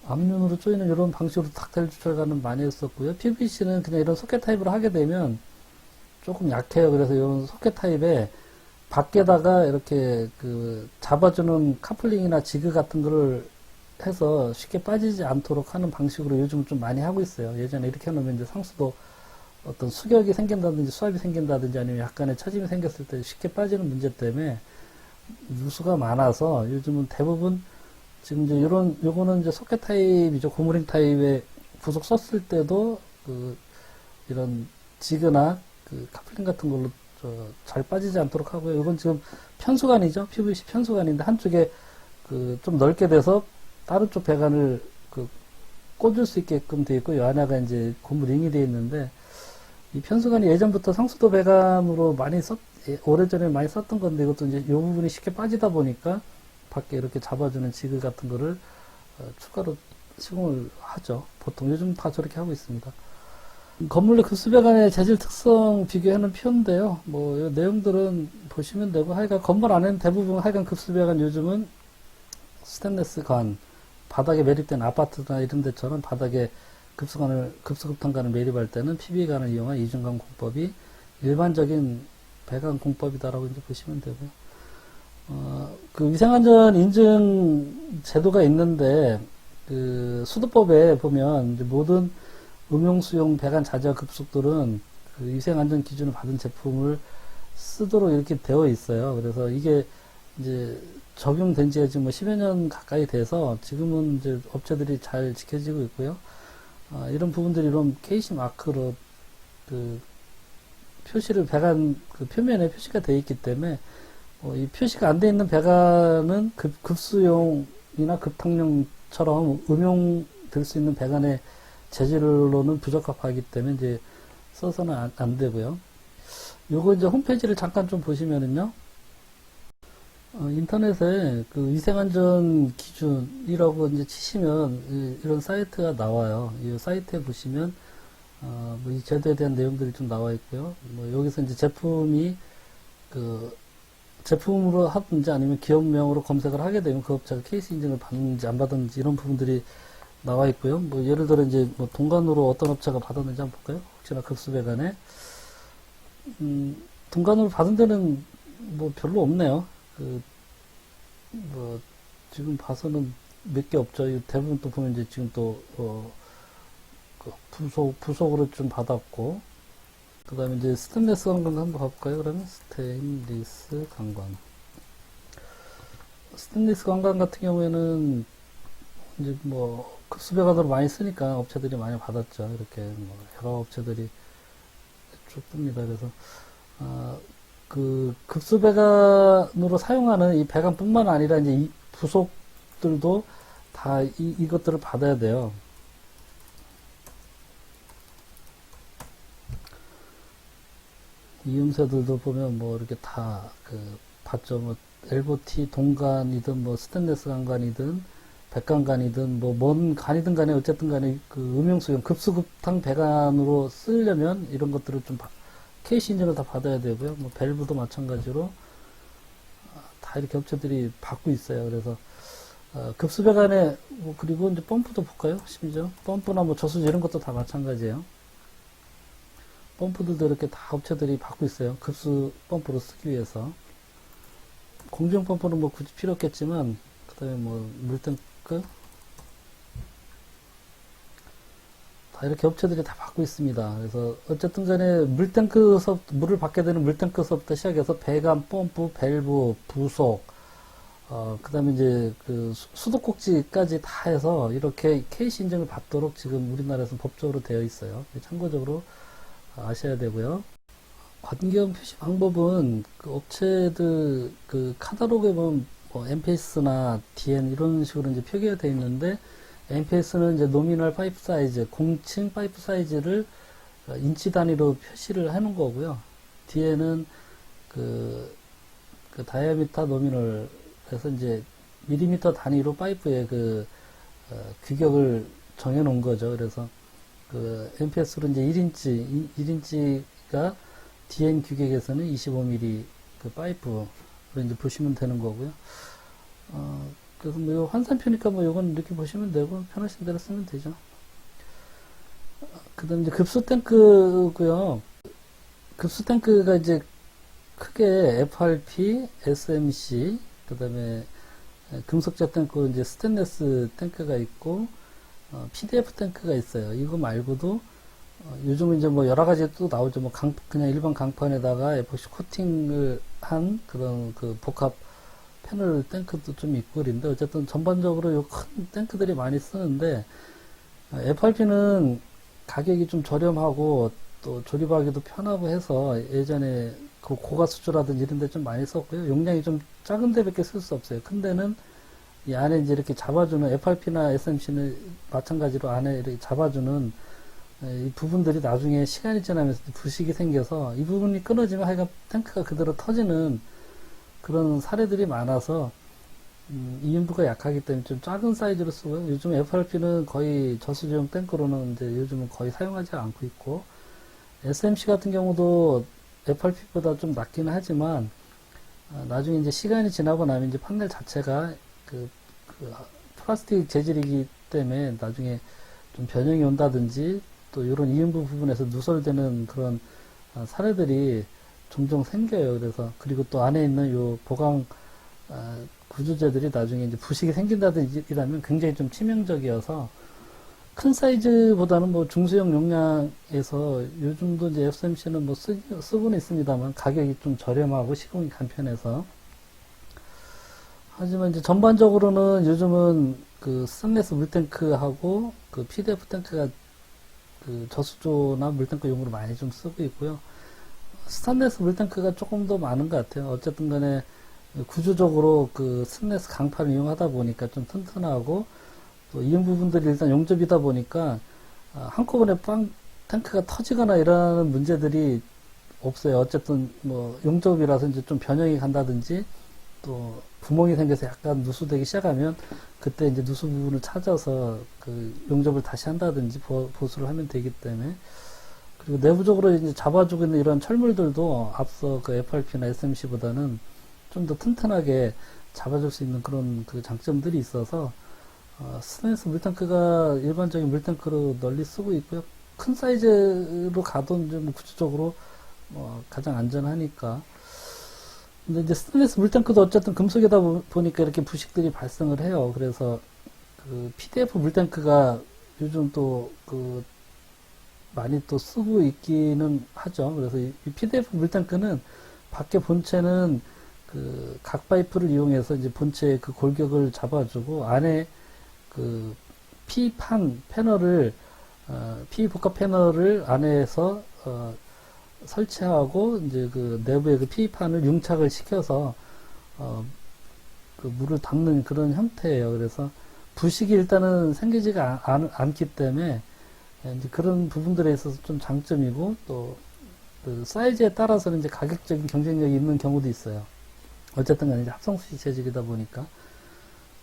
압륜으로 쪼이는 이런 방식으로 닥타일 주철관은 많이 했었고요. PVC는 그냥 이런 소켓 타입으로 하게 되면 조금 약해요. 그래서 이런 소켓 타입에 밖에다가 이렇게 그 잡아주는 카플링이나 지그 같은 거를 해서 쉽게 빠지지 않도록 하는 방식으로 요즘 좀 많이 하고 있어요. 예전에 이렇게 해놓으면 이제 상수도 어떤 수격이 생긴다든지 수압이 생긴다든지 아니면 약간의 처짐이 생겼을 때 쉽게 빠지는 문제 때문에 누수가 많아서 요즘은 대부분 지금 이제 요거는 이제 소켓 타입이죠. 고무링 타입의 부속 썼을 때도 이런 지그나 그 카플링 같은 걸로 잘 빠지지 않도록 하고요. 이건 지금 편수관이죠. PVC 편수관인데 한쪽에 좀 넓게 돼서 다른 쪽 배관을 꽂을 수 있게끔 되어 있고, 이 안에가 이제 고무링이 되어 있는데, 이 편수관이 예전부터 상수도 배관으로 오래전에 많이 썼던 건데, 이것도 이제 이 부분이 쉽게 빠지다 보니까 밖에 이렇게 잡아주는 지그 같은 거를 추가로 시공을 하죠. 보통 요즘 다 저렇게 하고 있습니다. 건물 내 급수배관의 재질 특성 비교하는 표인데요. 뭐, 이 내용들은 보시면 되고, 하여간 건물 안에는 대부분 하여간 급수배관 요즘은 스테인리스 관, 바닥에 매립된 아파트나 이런 데처럼 바닥에 급수급탄관을 매립할 때는 PB관을 이용한 이중관 공법이 일반적인 배관 공법이다라고 이제 보시면 되고요. 그 위생안전 인증 제도가 있는데, 그 수도법에 보면 이제 모든 음용수용 배관 자재와 급속들은 그 위생안전 기준을 받은 제품을 쓰도록 이렇게 되어 있어요. 그래서 이게 이제 적용된 지가 지금 뭐 10여 년 가까이 돼서 지금은 이제 업체들이 잘 지켜지고 있고요. 이런 부분들이 이런 KC 마크로 그 표시를 배관 그 표면에 표시가 되어 있기 때문에 이 표시가 안 되어 있는 배관은 급수용이나 급탕용처럼 음용될 수 있는 배관의 재질로는 부적합하기 때문에 이제 써서는 안 되고요. 요거 이제 홈페이지를 잠깐 좀 보시면은요. 인터넷에 그 위생안전 기준이라고 이제 치시면 이런 사이트가 나와요. 이 사이트에 보시면 뭐 이 제도에 대한 내용들이 좀 나와 있고요. 뭐 여기서 이제 제품이 제품으로 하든지 아니면 기업명으로 검색을 하게 되면 그 업체가 케이스 인증을 받는지 안 받았는지 이런 부분들이 나와 있고요. 뭐 예를 들어 이제 뭐 동관으로 어떤 업체가 받았는지 한번 볼까요? 혹시나 급수배관에 동관으로 받은 데는 뭐 별로 없네요. 뭐 지금 봐서는 몇 개 없죠. 대부분 또 보면 이제 지금 또 부속으로 좀 받았고, 그 다음에 이제 스테인리스 관관 한번 가볼까요? 그러면 스테인리스 관관. 스테인리스 관관 같은 경우에는 이제 뭐 급수배관으로 많이 쓰니까 업체들이 많이 받았죠. 이렇게 뭐 여러 업체들이 쭉 뜹니다. 그래서 그 급수배관으로 사용하는 이 배관뿐만 아니라 이제 부속들도 다 이것들을 받아야 돼요. 이음새들도 보면 뭐 이렇게 다 받죠. 뭐 엘보티 동간이든 뭐 스테인레스 강간이든 백간간이든 뭐 뭔 간이든 간에 어쨌든 간에 그 음용수용 급수급탕 배관으로 쓰려면 이런 것들을 좀 KC 인증을 다 받아야 되고요. 뭐 밸브도 마찬가지로 다 이렇게 업체들이 받고 있어요. 그래서 급수 배관에 뭐 그리고 이제 펌프도 볼까요? 심지어 펌프나 뭐 저수지 이런 것도 다 마찬가지예요. 펌프들도 이렇게 다 업체들이 받고 있어요. 급수 펌프로 쓰기 위해서. 공중 펌프는 뭐 굳이 필요 없겠지만, 그 다음에 뭐 물탱크 다 이렇게 업체들이 다 받고 있습니다. 그래서 어쨌든 간에 물을 받게 되는 물탱크서부터 시작해서 배관, 펌프, 밸브, 부속, 그 다음에 이제 그 수도꼭지까지 다 해서 이렇게 KC 인증을 받도록 지금 우리나라에서 법적으로 되어 있어요. 참고적으로 아셔야 되고요. 관계형 표시 방법은 그 업체들 그 카탈로그에 보면 뭐 MPS나 DN 이런 식으로 이제 표기가 되어 있는데, MPS는 이제 노미널 파이프 사이즈, 공칭 파이프 사이즈를 인치 단위로 표시를 하는 거고요. DN은 그 다이아미터 노미널, 그래서 이제 밀리미터 단위로 파이프의 규격을 정해 놓은 거죠. 그래서 MPS로 이제 1인치가 DN 규격에서는 25mm 그 파이프로 이제 보시면 되는 거고요. 그래서 뭐 환산표니까 뭐 요건 이렇게 보시면 되고 편하신 대로 쓰면 되죠. 그 다음 이제 급수 탱크고요. 급수 탱크가 이제 크게 FRP, SMC, 그 다음에 금속재 탱크, 이제 스테인레스 탱크가 있고, PDF 탱크가 있어요. 이거 말고도, 요즘은 이제 뭐 여러 가지 또 나오죠. 뭐 그냥 일반 강판에다가 에포시 코팅을 한 그런 복합 패널 탱크도 좀 있고 그런데, 어쨌든 전반적으로 요 큰 탱크들이 많이 쓰는데, FRP는 가격이 좀 저렴하고 또 조립하기도 편하고 해서 예전에 그 고가수주라든지 이런 데 좀 많이 썼고요. 용량이 좀 작은 데밖에 쓸 수 없어요. 큰 데는 이 안에 이제 이렇게 잡아주는, FRP나 SMC는 마찬가지로 안에 이렇게 잡아주는 이 부분들이 나중에 시간이 지나면서 부식이 생겨서 이 부분이 끊어지면 하여간 탱크가 그대로 터지는 그런 사례들이 많아서 이인부가 약하기 때문에 좀 작은 사이즈로 쓰고요. 요즘 FRP는 거의 저수지용 탱크로는 이제 요즘은 거의 사용하지 않고 있고, SMC 같은 경우도 FRP보다 좀 낮기는 하지만 나중에 이제 시간이 지나고 나면 이제 판넬 자체가 플라스틱 재질이기 때문에 나중에 좀 변형이 온다든지 또 이런 이음부 부분에서 누설되는 그런 사례들이 종종 생겨요. 그래서 그리고 또 안에 있는 요 보강 구조재들이 나중에 이제 부식이 생긴다든지 이라면 굉장히 좀 치명적이어서 큰 사이즈보다는 뭐 중소형 용량에서 요즘도 이제 SMC는 뭐 쓰고는 있습니다만 가격이 좀 저렴하고 시공이 간편해서, 하지만 이제 전반적으로는 요즘은 스테인레스 물탱크하고 PDF 탱크가 저수조나 물탱크용으로 많이 좀 쓰고 있고요. 스테인레스 물탱크가 조금 더 많은 것 같아요. 어쨌든 간에 구조적으로 스테인레스 강판을 이용하다 보니까 좀 튼튼하고, 또 이런 부분들이 일단 용접이다 보니까 한꺼번에 탱크가 터지거나 이런 문제들이 없어요. 어쨌든 뭐 용접이라서 이제 좀 변형이 간다든지 또 구멍이 생겨서 약간 누수되기 시작하면 그때 이제 누수 부분을 찾아서 용접을 다시 한다든지 보수를 하면 되기 때문에, 그리고 내부적으로 이제 잡아주고 있는 이런 철물들도 앞서 FRP나 SMC보다는 좀 더 튼튼하게 잡아줄 수 있는 그런 장점들이 있어서 스테인리스 물탱크가 일반적인 물탱크로 널리 쓰고 있고요. 큰 사이즈로 가도 이제 뭐 구조적으로 가장 안전하니까. 근데 이제 스테인리스 물탱크도 어쨌든 금속이다 보니까 이렇게 부식들이 발생을 해요. 그래서 PDF 물탱크가 요즘 또 많이 또 쓰고 있기는 하죠. 그래서 이 PDF 물탱크는 밖에 본체는 각 파이프를 이용해서 이제 본체의 골격을 잡아주고, 안에 P판 패널을, P복합 패널을 안에서, 설치하고, 이제 내부의 P판을 융착을 시켜서, 그 물을 담는 그런 형태예요. 그래서 부식이 일단은 생기지가 않기 때문에 이제 그런 부분들에 있어서 좀 장점이고 또 그 사이즈에 따라서는 이제 가격적인 경쟁력이 있는 경우도 있어요. 어쨌든 간에 이제 합성수식 재질이다 보니까.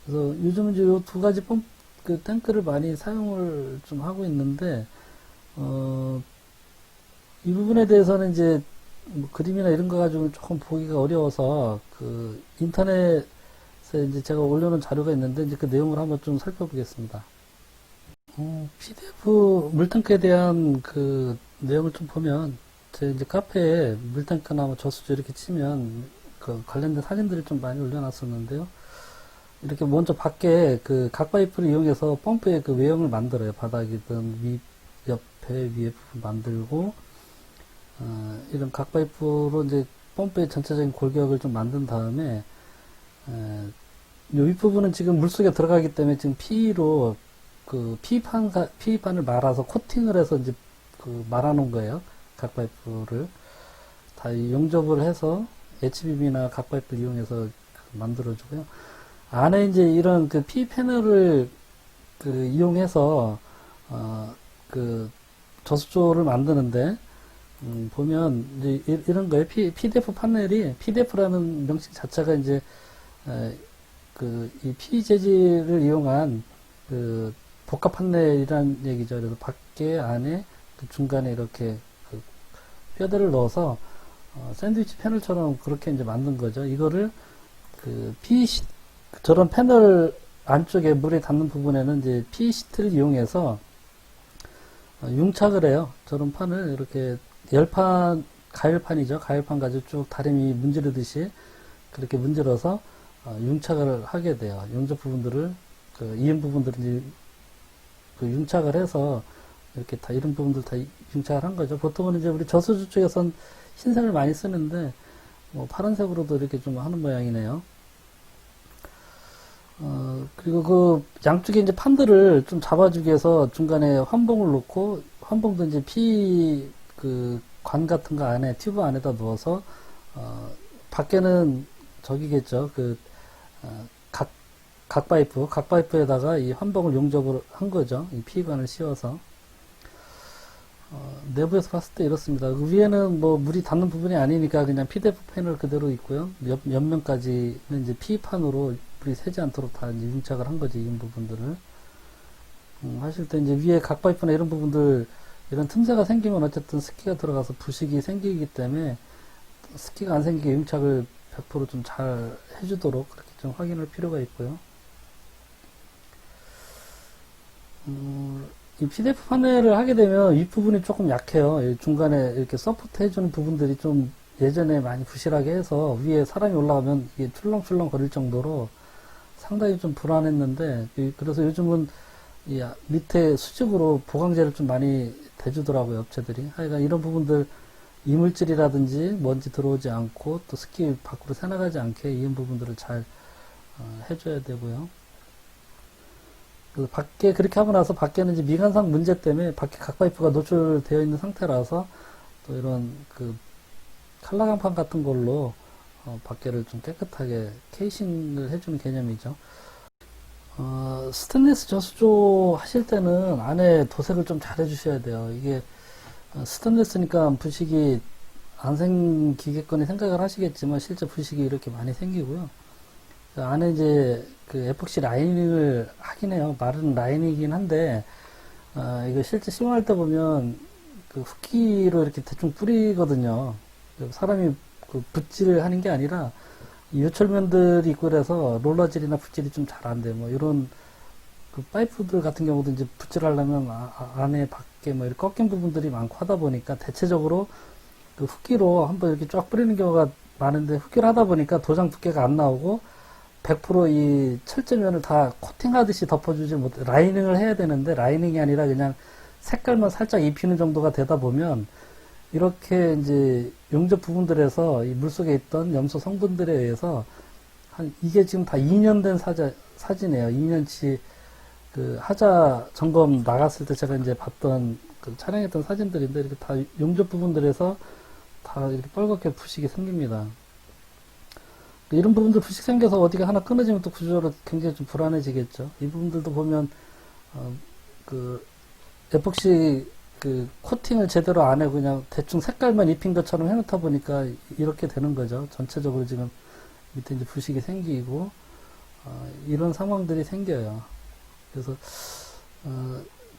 그래서 요즘은 이제 요 두 가지 그 탱크를 많이 사용을 좀 하고 있는데, 이 부분에 대해서는 이제 뭐 그림이나 이런 거 가지고 조금 보기가 어려워서 그 인터넷에 이제 제가 올려놓은 자료가 있는데 이제 그 내용을 한번 좀 살펴보겠습니다. PDF 물탱크에 대한 그 내용을 좀 보면 제 이제 카페에 물탱크나 뭐 저수조 이렇게 치면 그 관련된 사진들을 좀 많이 올려놨었는데요. 이렇게 먼저 밖에 그 각파이프를 이용해서 펌프의 그 외형을 만들어요. 바닥이든 옆에 위에 부분 만들고, 이런 각파이프로 이제 펌프의 전체적인 골격을 좀 만든 다음에, 이 윗부분은 지금 물속에 들어가기 때문에 지금 P로 그 PE판을 말아서 코팅을 해서 이제 그 말아놓은 거예요. 각파이프를. 다 용접을 해서 HBM이나 각파이프를 이용해서 만들어주고요. 안에 이제 이런 그 P 패널을 그 이용해서 그 저수조를 만드는데 보면 이제 이런 거예요. PDF 판넬이 PDF라는 명칭 자체가 이제 그 이 P 재질을 이용한 그 복합 판넬이란 얘기죠. 그래서 밖에 안에 그 중간에 이렇게 그 뼈대를 넣어서 샌드위치 패널처럼 그렇게 이제 만든 거죠. 이거를 그 저런 패널 안쪽에 물에 닿는 부분에는 이제 PE시트를 이용해서 융착을 해요. 저런 판을 이렇게 가열판이죠. 가열판 가지고 쭉 다리미 문지르듯이 그렇게 문질러서 융착을 하게 돼요. 용접 부분들을 이은 부분들을 이제 그 융착을 해서 이렇게 다 이런 부분들 다 융착을 한 거죠. 보통은 이제 우리 저수조 쪽에선 흰색을 많이 쓰는데 뭐 파란색으로도 이렇게 좀 하는 모양이네요. 그리고 그 양쪽에 이제 판들을 좀 잡아주기 위해서 중간에 환봉을 놓고, 환봉도 이제 그 관 같은 거 안에, 튜브 안에다 넣어서, 밖에는 저기겠죠. 각파이프에다가 이 환봉을 용접을 한 거죠. 이 피관을 씌워서. 내부에서 봤을 때 이렇습니다. 그 위에는 뭐 물이 닿는 부분이 아니니까 그냥 PDF 패널 그대로 있고요. 옆면까지는 이제 P판으로 물이 새지 않도록 다 이제 융착을 한 거지, 이 부분들을. 하실 때 이제 위에 각파이프나 이런 부분들, 이런 틈새가 생기면 어쨌든 습기가 들어가서 부식이 생기기 때문에 습기가 안 생기게 융착을 100% 좀 잘 해주도록 그렇게 좀 확인할 필요가 있고요. 이 PDF 판넬을 하게 되면 윗부분이 조금 약해요. 중간에 이렇게 서포트 해주는 부분들이 좀 예전에 많이 부실하게 해서 위에 사람이 올라가면 이게 출렁출렁 거릴 정도로 상당히 좀 불안했는데, 그래서 요즘은 이 밑에 수직으로 보강제를 좀 많이 대주더라고요, 업체들이. 하여간 이런 부분들, 이물질이라든지 먼지 들어오지 않고 또 습기 밖으로 새나가지 않게 이런 부분들을 잘 해줘야 되고요. 밖에 그렇게 하고 나서 밖에는 이제 미관상 문제 때문에 밖에 각파이프가 노출되어 있는 상태라서 또 이런 그 칼라강판 같은 걸로 밖에를 좀 깨끗하게 케이싱을 해주는 개념이죠. 스테인리스 저수조 하실 때는 안에 도색을 좀 잘 해주셔야 돼요. 이게 스테인리스니까 부식이 안 생기겠거니 생각을 하시겠지만 실제 부식이 이렇게 많이 생기고요. 안에 이제 그 에폭시 라이닝을 하긴 해요. 마른 라인이긴 한데 이거 실제 시공할 때 보면 그 흡기로 이렇게 대충 뿌리거든요. 사람이 그 붓질을 하는 게 아니라 요철면들이 있고 그래서 롤러질이나 붓질이 좀 잘 안 돼요. 뭐 이런 그 파이프들 같은 경우도 이제 붓질하려면 안에 밖에 뭐 이렇게 꺾인 부분들이 많고 하다 보니까 대체적으로 그 흡기로 한번 이렇게 쫙 뿌리는 경우가 많은데 흡기를 하다 보니까 도장 두께가 안 나오고 100% 이 철제면을 다 코팅하듯이 덮어주지 못해. 라이닝을 해야 되는데 라이닝이 아니라 그냥 색깔만 살짝 입히는 정도가 되다 보면 이렇게 이제 용접 부분들에서 이 물속에 있던 염소 성분들에 의해서 이게 지금 다 2년 된 사진이에요. 2년치 그 하자 점검 나갔을 때 제가 이제 봤던 그 촬영했던 사진들인데 이렇게 다 용접 부분들에서 다 이렇게 빨갛게 부식이 생깁니다. 이런 부분들 부식 생겨서 어디가 하나 끊어지면 또 구조적으로 굉장히 좀 불안해지겠죠. 이 부분들도 보면 그 에폭시 그 코팅을 제대로 안 하고 그냥 대충 색깔만 입힌 것처럼 해놓다 보니까 이렇게 되는 거죠. 전체적으로 지금 밑에 이제 부식이 생기고 이런 상황들이 생겨요. 그래서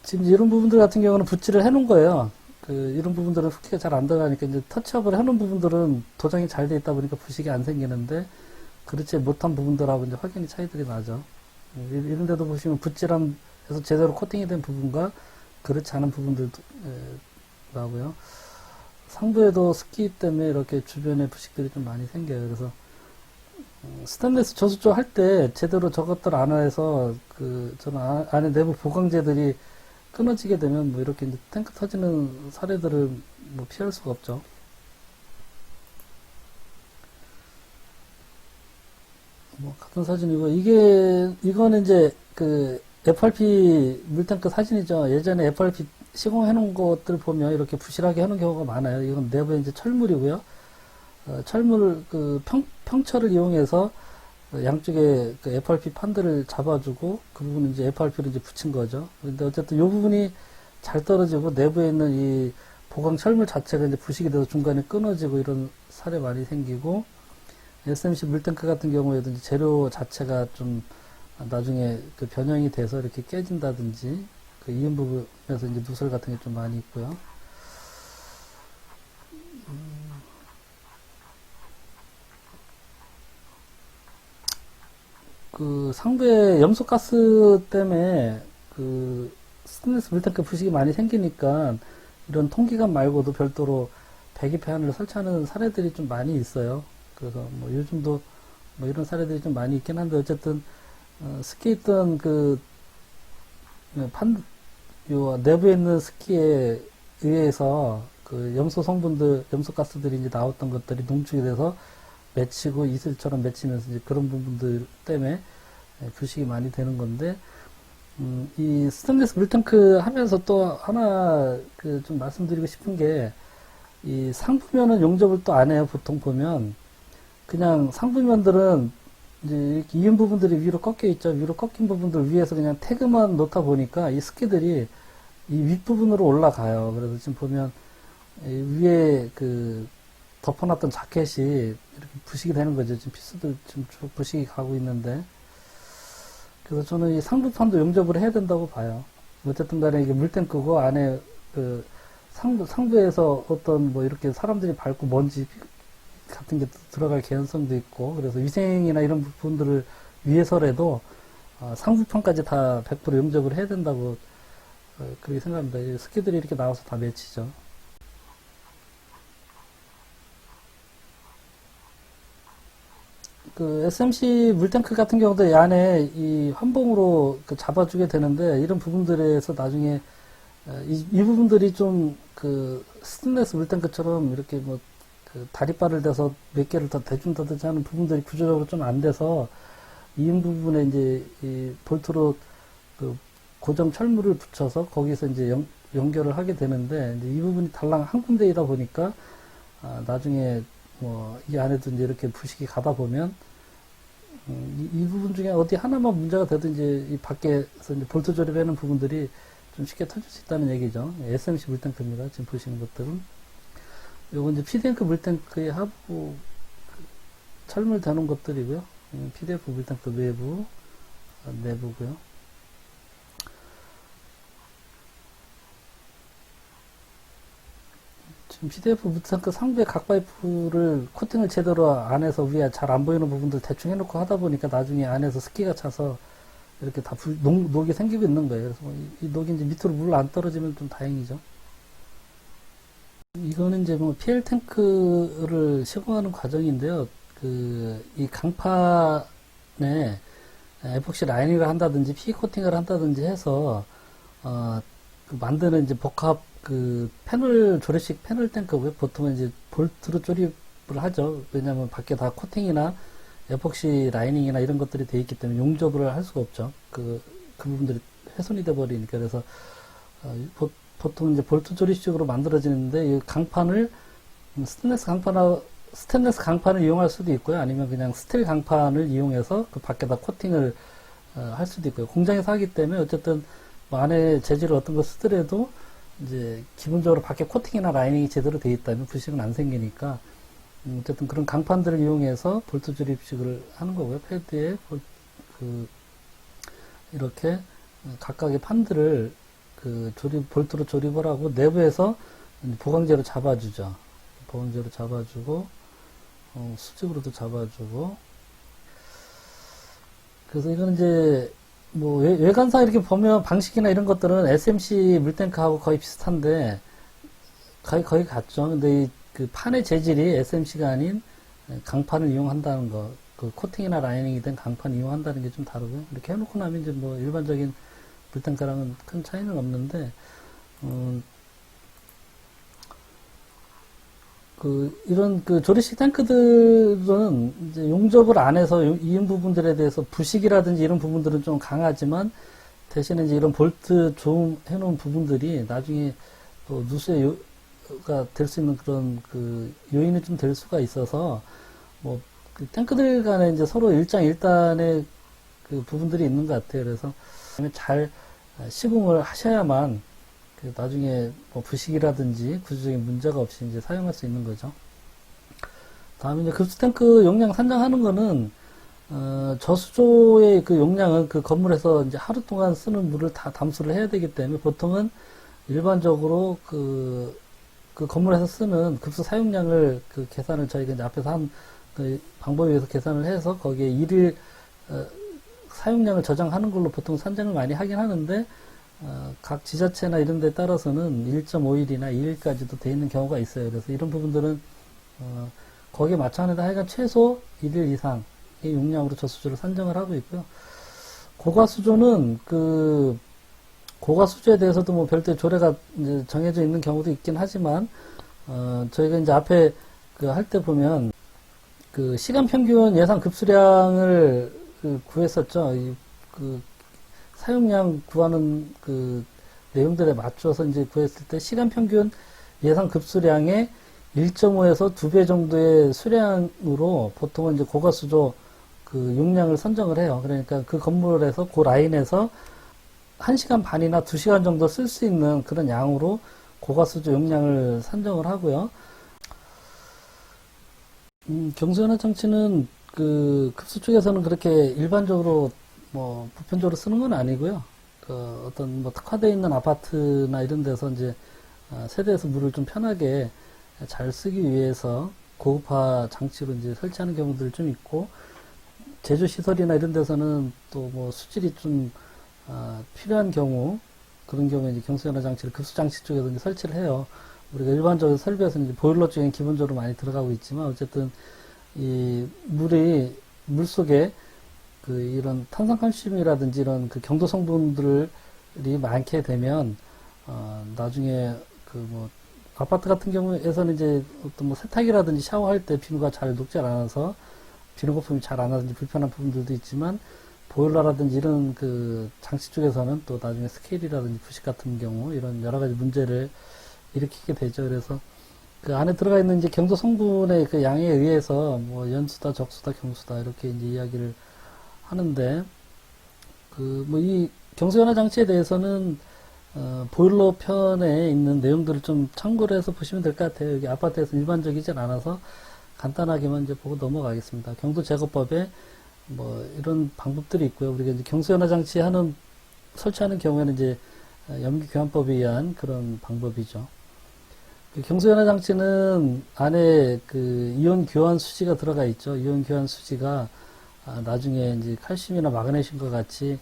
지금 이런 부분들 같은 경우는 붓질을 해놓은 거예요. 이런 부분들은 흡기가 잘 안 들어가니까 이제 터치업을 해놓은 부분들은 도장이 잘 돼 있다 보니까 부식이 안 생기는데 그렇지 못한 부분들하고 이제 확연히 차이들이 나죠. 이런 데도 보시면 붓질함에서 제대로 코팅이 된 부분과 그렇지 않은 부분들도 나고요. 상부에도 습기 때문에 이렇게 주변에 부식들이 좀 많이 생겨요. 그래서 스테인리스 저수조 할 때 제대로 저것들 안 해서 저는 안에 내부 보강재들이 끊어지게 되면 뭐 이렇게 이제 탱크 터지는 사례들을 뭐 피할 수가 없죠. 뭐 같은 사진이고 이거는 이제 FRP 물탱크 사진이죠. 예전에 FRP 시공해 놓은 것들 보면 이렇게 부실하게 해놓은 경우가 많아요. 이건 내부에 이제 철물이고요. 철물 평철을 이용해서 양쪽에 FRP 판들을 잡아주고 그 부분은 이제 FRP를 이제 붙인 거죠. 근데 어쨌든 이 부분이 잘 떨어지고 내부에 있는 이 보강 철물 자체가 이제 부식이 돼서 중간에 끊어지고 이런 사례 많이 생기고 SMC 물탱크 같은 경우에도 이제 재료 자체가 좀 나중에 변형이 돼서 이렇게 깨진다든지 이은 부분에서 이제 누설 같은 게 좀 많이 있고요. 상부에 염소가스 때문에 스테인리스 물탱크 부식이 많이 생기니까 이런 통기관 말고도 별도로 배기 폐안을 설치하는 사례들이 좀 많이 있어요. 그래서 뭐 요즘도 뭐 이런 사례들이 좀 많이 있긴 한데 어쨌든 스키에 있던 요 내부에 있는 스키에 의해서 염소 성분들, 염소 가스들이 이제 나왔던 것들이 농축이 돼서 맺히고 이슬처럼 맺히면서 이제 그런 부분들 때문에 부식이 많이 되는 건데, 이 스테인리스 물탱크 하면서 또 하나 좀 말씀드리고 싶은 게, 이 상부면은 용접을 또 안 해요. 보통 보면 그냥 상부면들은 이제 이렇게 이은 부분들이 위로 꺾여 있죠. 위로 꺾인 부분들 위에서 그냥 태그만 놓다 보니까 이 스키들이 이 윗부분으로 올라가요. 그래서 지금 보면 위에 덮어놨던 자켓이 이렇게 부식이 되는 거죠. 지금 피스들 지금 쭉 부식이 가고 있는데, 그래서 저는 이 상부판도 용접을 해야 된다고 봐요. 어쨌든 간에 이게 물탱크고 안에 상부에서 어떤 뭐 이렇게 사람들이 밟고 먼지 같은 게 들어갈 개연성도 있고, 그래서 위생이나 이런 부분들을 위해서라도 상부판까지 다 100% 용접을 해야 된다고 그렇게 생각합니다. 스키들이 이렇게 나와서 다 맺히죠. SMC 물탱크 같은 경우도 이 안에 이 환봉으로 잡아주게 되는데, 이런 부분들에서 나중에 이 부분들이 좀 스테인리스 물탱크처럼 이렇게 뭐 다리바를 대서 몇 개를 더 대준다든지 하는 부분들이 구조적으로 좀 안 돼서 이은 부분에 이제 이 볼트로 고정 철물을 붙여서 거기서 이제 연결을 하게 되는데, 이제 이 부분이 달랑 한 군데이다 보니까 나중에 뭐 이 안에도 이제 이렇게 부식이 가다 보면 이 부분 중에 어디 하나만 문제가 돼도 이제 이 밖에서 이제 볼트 조립하는 부분들이 좀 쉽게 터질 수 있다는 얘기죠. SMC 물탱크입니다. 지금 보시는 것들은. 요건 이제 PD앵크 물탱크의 하부 철물 대놓은 것들이고요. PDF 물탱크 외부, 내부고요. 지금 PDF 물탱크 상부에 각 파이프를 코팅을 제대로 안 해서 위에 잘 안 보이는 부분들 대충 해놓고 하다 보니까 나중에 안에서 습기가 차서 이렇게 다 녹이 생기고 있는 거예요. 그래서 이 녹이 이제 밑으로 물 안 떨어지면 좀 다행이죠. 이거는 이제 뭐 PL 탱크를 시공하는 과정인데요. 이 강판에 에폭시 라이닝을 한다든지 PE 코팅을 한다든지 해서 만드는 이제 복합 패널 조립식 패널 탱크고요. 보통은 이제 볼트로 조립을 하죠. 왜냐하면 밖에 다 코팅이나 에폭시 라이닝이나 이런 것들이 돼 있기 때문에 용접을 할 수가 없죠. 그 부분들이 훼손이 돼 버리니까. 그래서 보통 이제 볼트 조립식으로 만들어지는데 이 강판을 스테인리스 스테인리스 강판을 이용할 수도 있고요. 아니면 그냥 스틸 강판을 이용해서 그 밖에다 코팅을 할 수도 있고요. 공장에서 하기 때문에 어쨌든 뭐 안에 재질을 어떤 거 쓰더라도 이제 기본적으로 밖에 코팅이나 라이닝이 제대로 되어 있다면 부식은 안 생기니까 어쨌든 그런 강판들을 이용해서 볼트 조립식을 하는 거고요. 패드에 이렇게 각각의 판들을 볼트로 조립을 하고 내부에서 보강제로 잡아주죠. 보강제로 잡아주고 수직으로도 잡아주고. 그래서 이건 이제 뭐 외관상 이렇게 보면 방식이나 이런 것들은 SMC 물탱크하고 거의 비슷한데 거의 같죠. 근데 그 판의 재질이 SMC가 아닌 강판을 이용한다는 거, 그 코팅이나 라이닝이 된 강판을 이용한다는 게 좀 다르고요. 이렇게 해놓고 나면 이제 뭐 일반적인 물탱크랑은 큰 차이는 없는데, 이런 조리식 탱크들은 이제 용접을 안 해서 이런 부분들에 대해서 부식이라든지 이런 부분들은 좀 강하지만 대신에 이제 이런 볼트 조음 해놓은 부분들이 나중에 또 누수가 될 수 있는 그런 요인이 좀 될 수가 있어서 뭐 탱크들 간에 이제 서로 일장일단의 부분들이 있는 것 같아요. 그래서 잘 시공을 하셔야만 나중에 뭐 부식이라든지 구조적인 문제가 없이 이제 사용할 수 있는 거죠. 다음에 이제 급수탱크 용량 산정하는 거는 저수조의 용량은 그 건물에서 이제 하루 동안 쓰는 물을 다 담수를 해야 되기 때문에 보통은 일반적으로 그 건물에서 쓰는 급수 사용량을 계산을 저희가 이제 앞에서 한 방법에 의해서 계산을 해서 거기에 일일 사용량을 저장하는 걸로 보통 산정을 많이 하긴 하는데 각 지자체나 이런 데 따라서는 1.5일이나 2일까지도 돼 있는 경우가 있어요. 그래서 이런 부분들은 거기에 맞춰하는데 하여간 최소 1일 이상의 용량으로 저수조를 산정을 하고 있고요. 고가수조는 고가수조에 대해서도 뭐 별도의 조례가 이제 정해져 있는 경우도 있긴 하지만 저희가 이제 앞에 할 때 보면 시간 평균 예상 급수량을 구했었죠. 사용량 구하는 내용들에 맞춰서 이제 구했을 때 시간 평균 예상 급수량의 1.5에서 2배 정도의 수량으로 보통은 이제 고가수조 용량을 선정을 해요. 그러니까 그 건물에서 그 라인에서 1시간 반이나 2시간 정도 쓸 수 있는 그런 양으로 고가수조 용량을 산정을 하고요. 경수연화 장치는 급수 쪽에서는 그렇게 일반적으로 뭐 보편적으로 쓰는 건 아니고요. 어떤 뭐 특화되어 있는 아파트나 이런 데서 이제 세대에서 물을 좀 편하게 잘 쓰기 위해서 고급화 장치로 이제 설치하는 경우들 좀 있고, 제조 시설이나 이런 데서는 또 뭐 수질이 좀 필요한 경우, 그런 경우에 이제 경수연화 장치를 급수 장치 쪽에서 이제 설치를 해요. 우리가 일반적으로 설비에서는 이제 보일러 쪽에 기본적으로 많이 들어가고 있지만 어쨌든 이 물 속에 이런 탄산칼슘이라든지 이런 경도 성분들이 많게 되면 나중에 뭐 아파트 같은 경우에서는 이제 어떤 뭐 세탁이라든지 샤워할 때 비누가 잘 녹지 않아서 비누 거품이 잘 안 나든지 불편한 부분들도 있지만, 보일러라든지 이런 장치 쪽에서는 또 나중에 스케일이라든지 부식 같은 경우 이런 여러 가지 문제를 일으키게 되죠. 그래서 안에 들어가 있는 이제 경도 성분의 양에 의해서 뭐 연수다, 적수다, 경수다 이렇게 이제 이야기를 하는데, 뭐 이 경수연화 장치에 대해서는 보일러 편에 있는 내용들을 좀 참고를 해서 보시면 될 것 같아요. 여기 아파트에서 일반적이진 않아서 간단하게만 이제 보고 넘어가겠습니다. 경도 제거법에 뭐 이런 방법들이 있고요. 우리가 이제 경수연화 장치 설치하는 경우에는 이제 염기 교환법에 의한 그런 방법이죠. 경수연화 장치는 안에 이온 교환 수지가 들어가 있죠. 이온 교환 수지가 나중에 이제 칼슘이나 마그네슘과 같이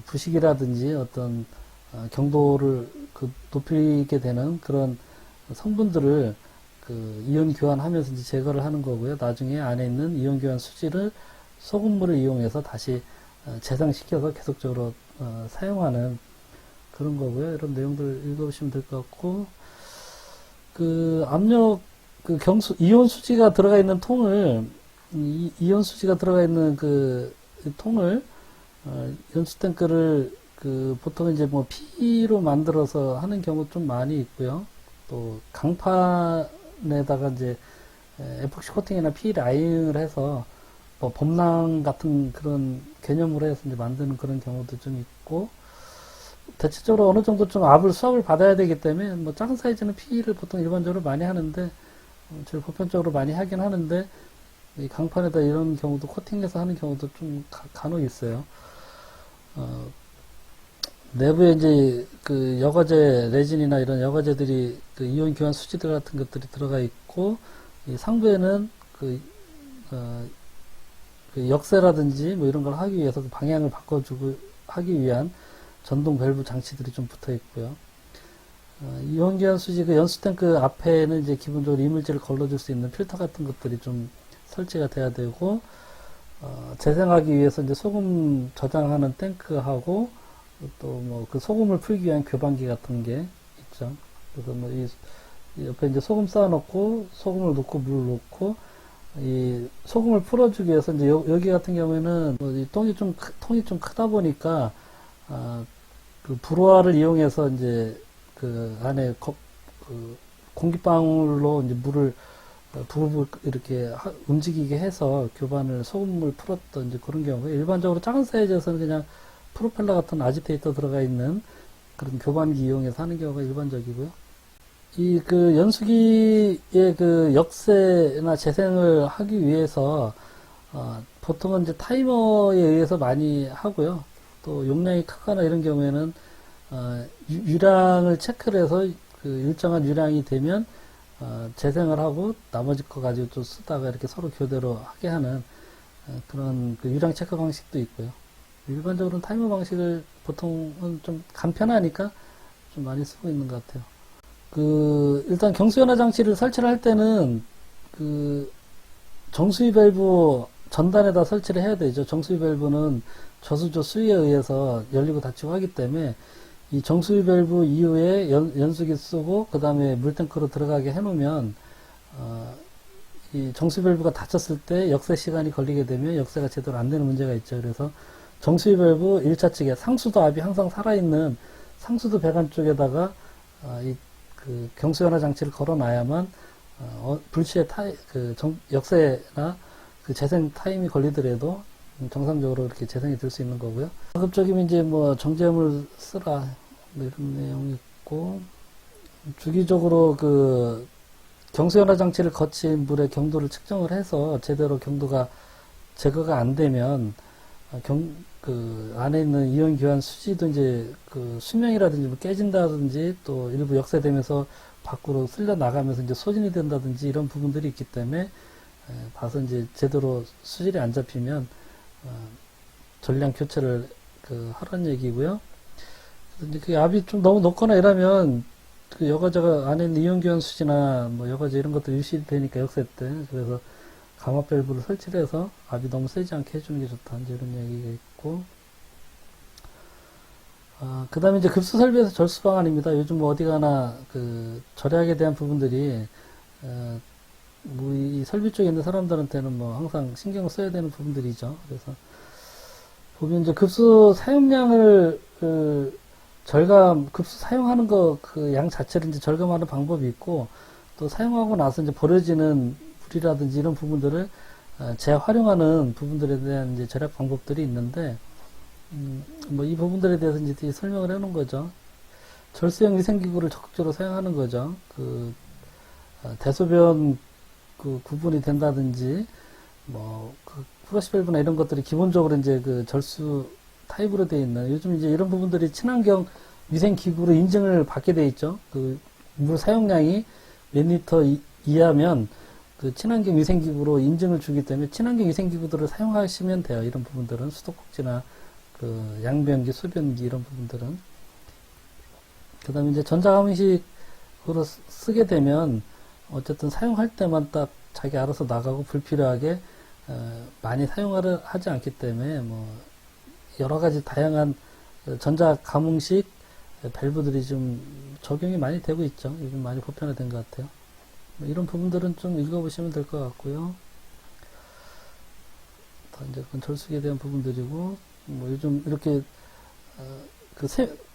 부식이라든지 어떤 경도를 높이게 되는 그런 성분들을 이온 교환하면서 이제 제거를 하는 거고요. 나중에 안에 있는 이온 교환 수지를 소금물을 이용해서 다시 재생시켜서 계속적으로 사용하는 그런 거고요. 이런 내용들 읽어보시면 될 것 같고, 압력 이온 수지가 들어가 있는 통을 이온 수지가 들어가 있는 통을 연수 탱크를 보통 이제 뭐 P로 만들어서 하는 경우 좀 많이 있고요. 또 강판에다가 이제 에폭시 코팅이나 PE 라인을 해서 뭐 범랑 같은 그런 개념으로 해서 이제 만드는 그런 경우도 좀 있고, 대체적으로 어느 정도 좀 수압을 받아야 되기 때문에 뭐 작은 사이즈는 PE를 보통 일반적으로 많이 하는데, 제일 보편적으로 많이 하긴 하는데, 이 강판에다 이런 경우도 코팅해서 하는 경우도 좀 간혹 있어요. 내부에 이제 그 여과제 레진이나 이런 여과제들이 그 이온 교환 수지들 같은 것들이 들어가 있고, 이 상부에는 그 역세라든지 뭐 이런 걸 하기 위해서 그 방향을 바꿔주고 하기 위한 전동 밸브 장치들이 좀 붙어 있고요. 이온 교환 수지 그 연수 탱크 앞에는 이제 기본적으로 이물질을 걸러줄 수 있는 필터 같은 것들이 좀 설치가 돼야 되고, 재생하기 위해서 이제 소금 저장하는 탱크하고, 또 뭐 그 소금을 풀기 위한 교반기 같은 게 있죠. 그래서 뭐 이 옆에 이제 소금 쌓아놓고, 소금을 넣고, 물을 넣고, 이 소금을 풀어주기 위해서 이제 여기 같은 경우에는 뭐 이 통이 좀 크다 보니까, 그 불화를 이용해서 이제 그 안에 그 공기방울로 이제 물을 부글부글 이렇게 움직이게 해서 교반을 소금을 풀었던 이제 그런 경우에, 일반적으로 작은 사이즈에서는 그냥 프로펠러 같은 아지테이터 들어가 있는 그런 교반기 이용해서 하는 경우가 일반적이고요. 이 그 연수기의 그 역세나 재생을 하기 위해서 보통은 이제 타이머에 의해서 많이 하고요. 또 용량이 크거나 이런 경우에는 유량을 체크를 해서 그 일정한 유량이 되면 재생을 하고 나머지 거 가지고 또 쓰다가 이렇게 서로 교대로 하게 하는 그런 그 유량 체크 방식도 있고요. 일반적으로는 타이머 방식을 보통은 좀 간편하니까 좀 많이 쓰고 있는 것 같아요. 일단 경수연화 장치를 설치를 할 때는 정수위 밸브 전단에다 설치를 해야 되죠. 정수위 밸브는 저수조 수위에 의해서 열리고 닫히고 하기 때문에 이 정수위 밸브 이후에 연수기 쓰고 그 다음에 물탱크로 들어가게 해놓으면 이 정수위 밸브가 닫혔을 때 역세 시간이 걸리게 되면 역세가 제대로 안 되는 문제가 있죠. 그래서 정수위 밸브 1차 측에 상수도 압이 항상 살아있는 상수도 배관 쪽에다가 그 경수연화 장치를 걸어놔야만 불시에 역세나 그 재생 타임이 걸리더라도 정상적으로 이렇게 재생이 될 수 있는 거고요. 가급적이면 이제 뭐 정제염을 쓰라 뭐 이런 내용이 있고, 주기적으로 그 경수연화 장치를 거친 물의 경도를 측정을 해서 제대로 경도가 제거가 안 되면 그 안에 있는 이온 교환 수지도 이제 그 수명이라든지 뭐 깨진다든지 또 일부 역세되면서 밖으로 쓸려 나가면서 이제 소진이 된다든지 이런 부분들이 있기 때문에 봐서 이제 제대로 수질이 안 잡히면 전량 교체를 하라는 얘기고요. 이제 그 압이 좀 너무 높거나 이러면 그 여과제가 안에 있는 이온 교환 수지나 뭐 여과제 이런 것도 유실되니까 역세 때, 그래서 감압 밸브를 설치를 해서 압이 너무 세지 않게 해주는 게 좋다, 이제 이런 얘기가 있고, 그 다음에 이제 급수 설비에서 절수 방안입니다. 요즘 뭐 어디 가나 그 절약에 대한 부분들이 뭐 이 설비 쪽에 있는 사람들한테는 뭐 항상 신경을 써야 되는 부분들이죠. 그래서 보면 이제 급수 사용량을 급수 사용하는 거 그 양 자체를 이제 절감하는 방법이 있고, 또 사용하고 나서 이제 버려지는 물이라든지 이런 부분들을 재활용하는 부분들에 대한 이제 절약 방법들이 있는데, 뭐 이 부분들에 대해서 이제 설명을 해놓은 거죠. 절수형 위생기구를 적극적으로 사용하는 거죠. 대소변 구분이 된다든지, 뭐 플러시 밸브나 이런 것들이 기본적으로 이제 그 절수 타입으로 되어 있는, 요즘 이제 이런 부분들이 친환경 위생기구로 인증을 받게 돼 있죠. 물 사용량이 몇 리터 이하면 그 친환경 위생기구로 인증을 주기 때문에 친환경 위생기구들을 사용하시면 돼요. 이런 부분들은 수도꼭지나 그 양변기, 소변기 이런 부분들은. 그 다음에 이제 전자감식으로 쓰게 되면 어쨌든 사용할 때만 딱 자기 알아서 나가고 불필요하게 많이 사용을 하지 않기 때문에 뭐 여러 가지 다양한 전자감응식 밸브들이 좀 적용이 많이 되고 있죠. 요즘 많이 보편화된 것 같아요. 이런 부분들은 좀 읽어보시면 될 것 같고요. 다 이제 그건 절수기에 대한 부분들이고, 뭐 요즘 이렇게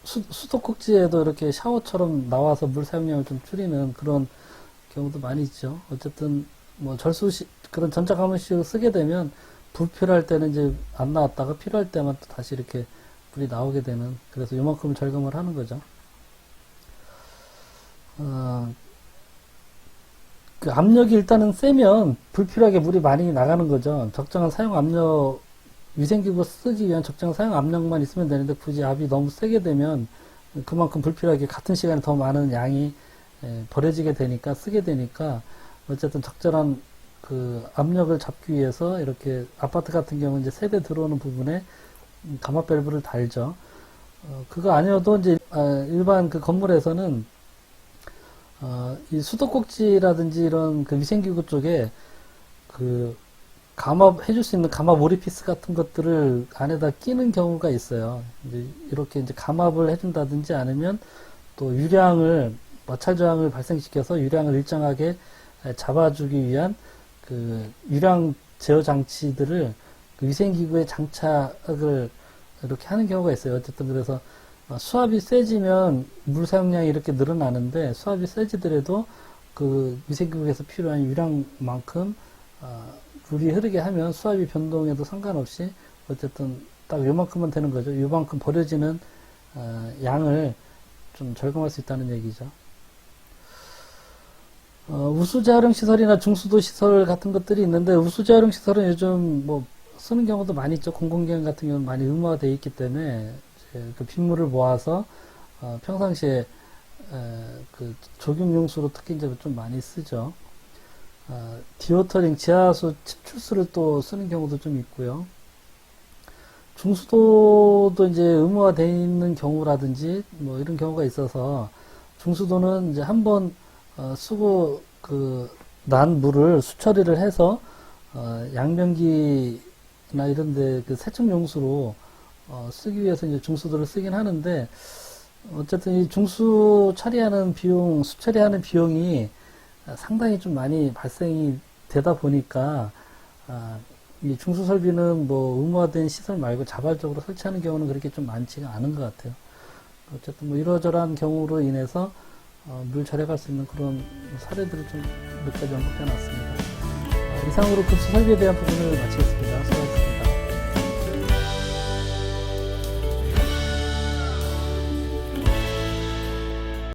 수도꼭지에도 이렇게 샤워처럼 나와서 물 사용량을 좀 줄이는 그런 경우도 많이 있죠. 어쨌든 뭐 그런 전자가물식을 쓰게 되면 불필요할 때는 이제 안 나왔다가 필요할 때만 또 다시 이렇게 물이 나오게 되는, 그래서 요만큼을 절감을 하는 거죠. 그 압력이 일단은 세면 불필요하게 물이 많이 나가는 거죠. 적정한 사용 압력, 위생기구 쓰기 위한 적정한 사용 압력만 있으면 되는데 굳이 압이 너무 세게 되면 그만큼 불필요하게 같은 시간에 더 많은 양이 버려지게 되니까, 쓰게 되니까, 어쨌든 적절한 그 압력을 잡기 위해서 이렇게 아파트 같은 경우 이제 세대 들어오는 부분에 가마 밸브를 달죠. 그거 아니어도 이제 일반 그 건물에서는 이 수도꼭지라든지 이런 그 위생기구 쪽에 그 감압 해줄 수 있는 감압 오리피스 같은 것들을 안에다 끼는 경우가 있어요. 이제 이렇게 이제 감압을 해준다든지 아니면 또 마찰 저항을 발생시켜서 유량을 일정하게 잡아주기 위한 그 유량 제어 장치들을 그 위생기구에 장착을 이렇게 하는 경우가 있어요. 어쨌든 그래서 수압이 세지면 물 사용량이 이렇게 늘어나는데, 수압이 세지더라도 그 위생기구에서 필요한 유량만큼 물이 흐르게 하면 수압이 변동해도 상관없이 어쨌든 딱 요만큼만 되는 거죠. 요만큼 버려지는 양을 좀 절감할 수 있다는 얘기죠. 우수재활용 시설이나 중수도 시설 같은 것들이 있는데, 우수재활용 시설은 요즘 뭐 쓰는 경우도 많이 있죠. 공공기관 같은 경우는 많이 의무화되어 있기 때문에 그 빗물을 모아서 평상시에 그 조경용수로 특히 이제 좀 많이 쓰죠. 디워터링, 지하수 침출수를 또 쓰는 경우도 좀 있고요. 중수도도 이제 의무화되어 있는 경우라든지 뭐 이런 경우가 있어서, 중수도는 이제 한번 쓰고 그 난 물을 수처리를 해서 양변기나 이런데 그 세척용수로 쓰기 위해서 이제 중수도를 쓰긴 하는데, 어쨌든 이 중수 처리하는 비용, 수처리하는 비용이 상당히 좀 많이 발생이 되다 보니까 이 중수 설비는 뭐 의무화된 시설 말고 자발적으로 설치하는 경우는 그렇게 좀 많지가 않은 것 같아요. 어쨌든 뭐 이러저러한 경우로 인해서 물 절약할 수 있는 그런 사례들을 좀 몇 가지 언급해 놨습니다. 이상으로 급수 설비에 대한 부분을 마치겠습니다.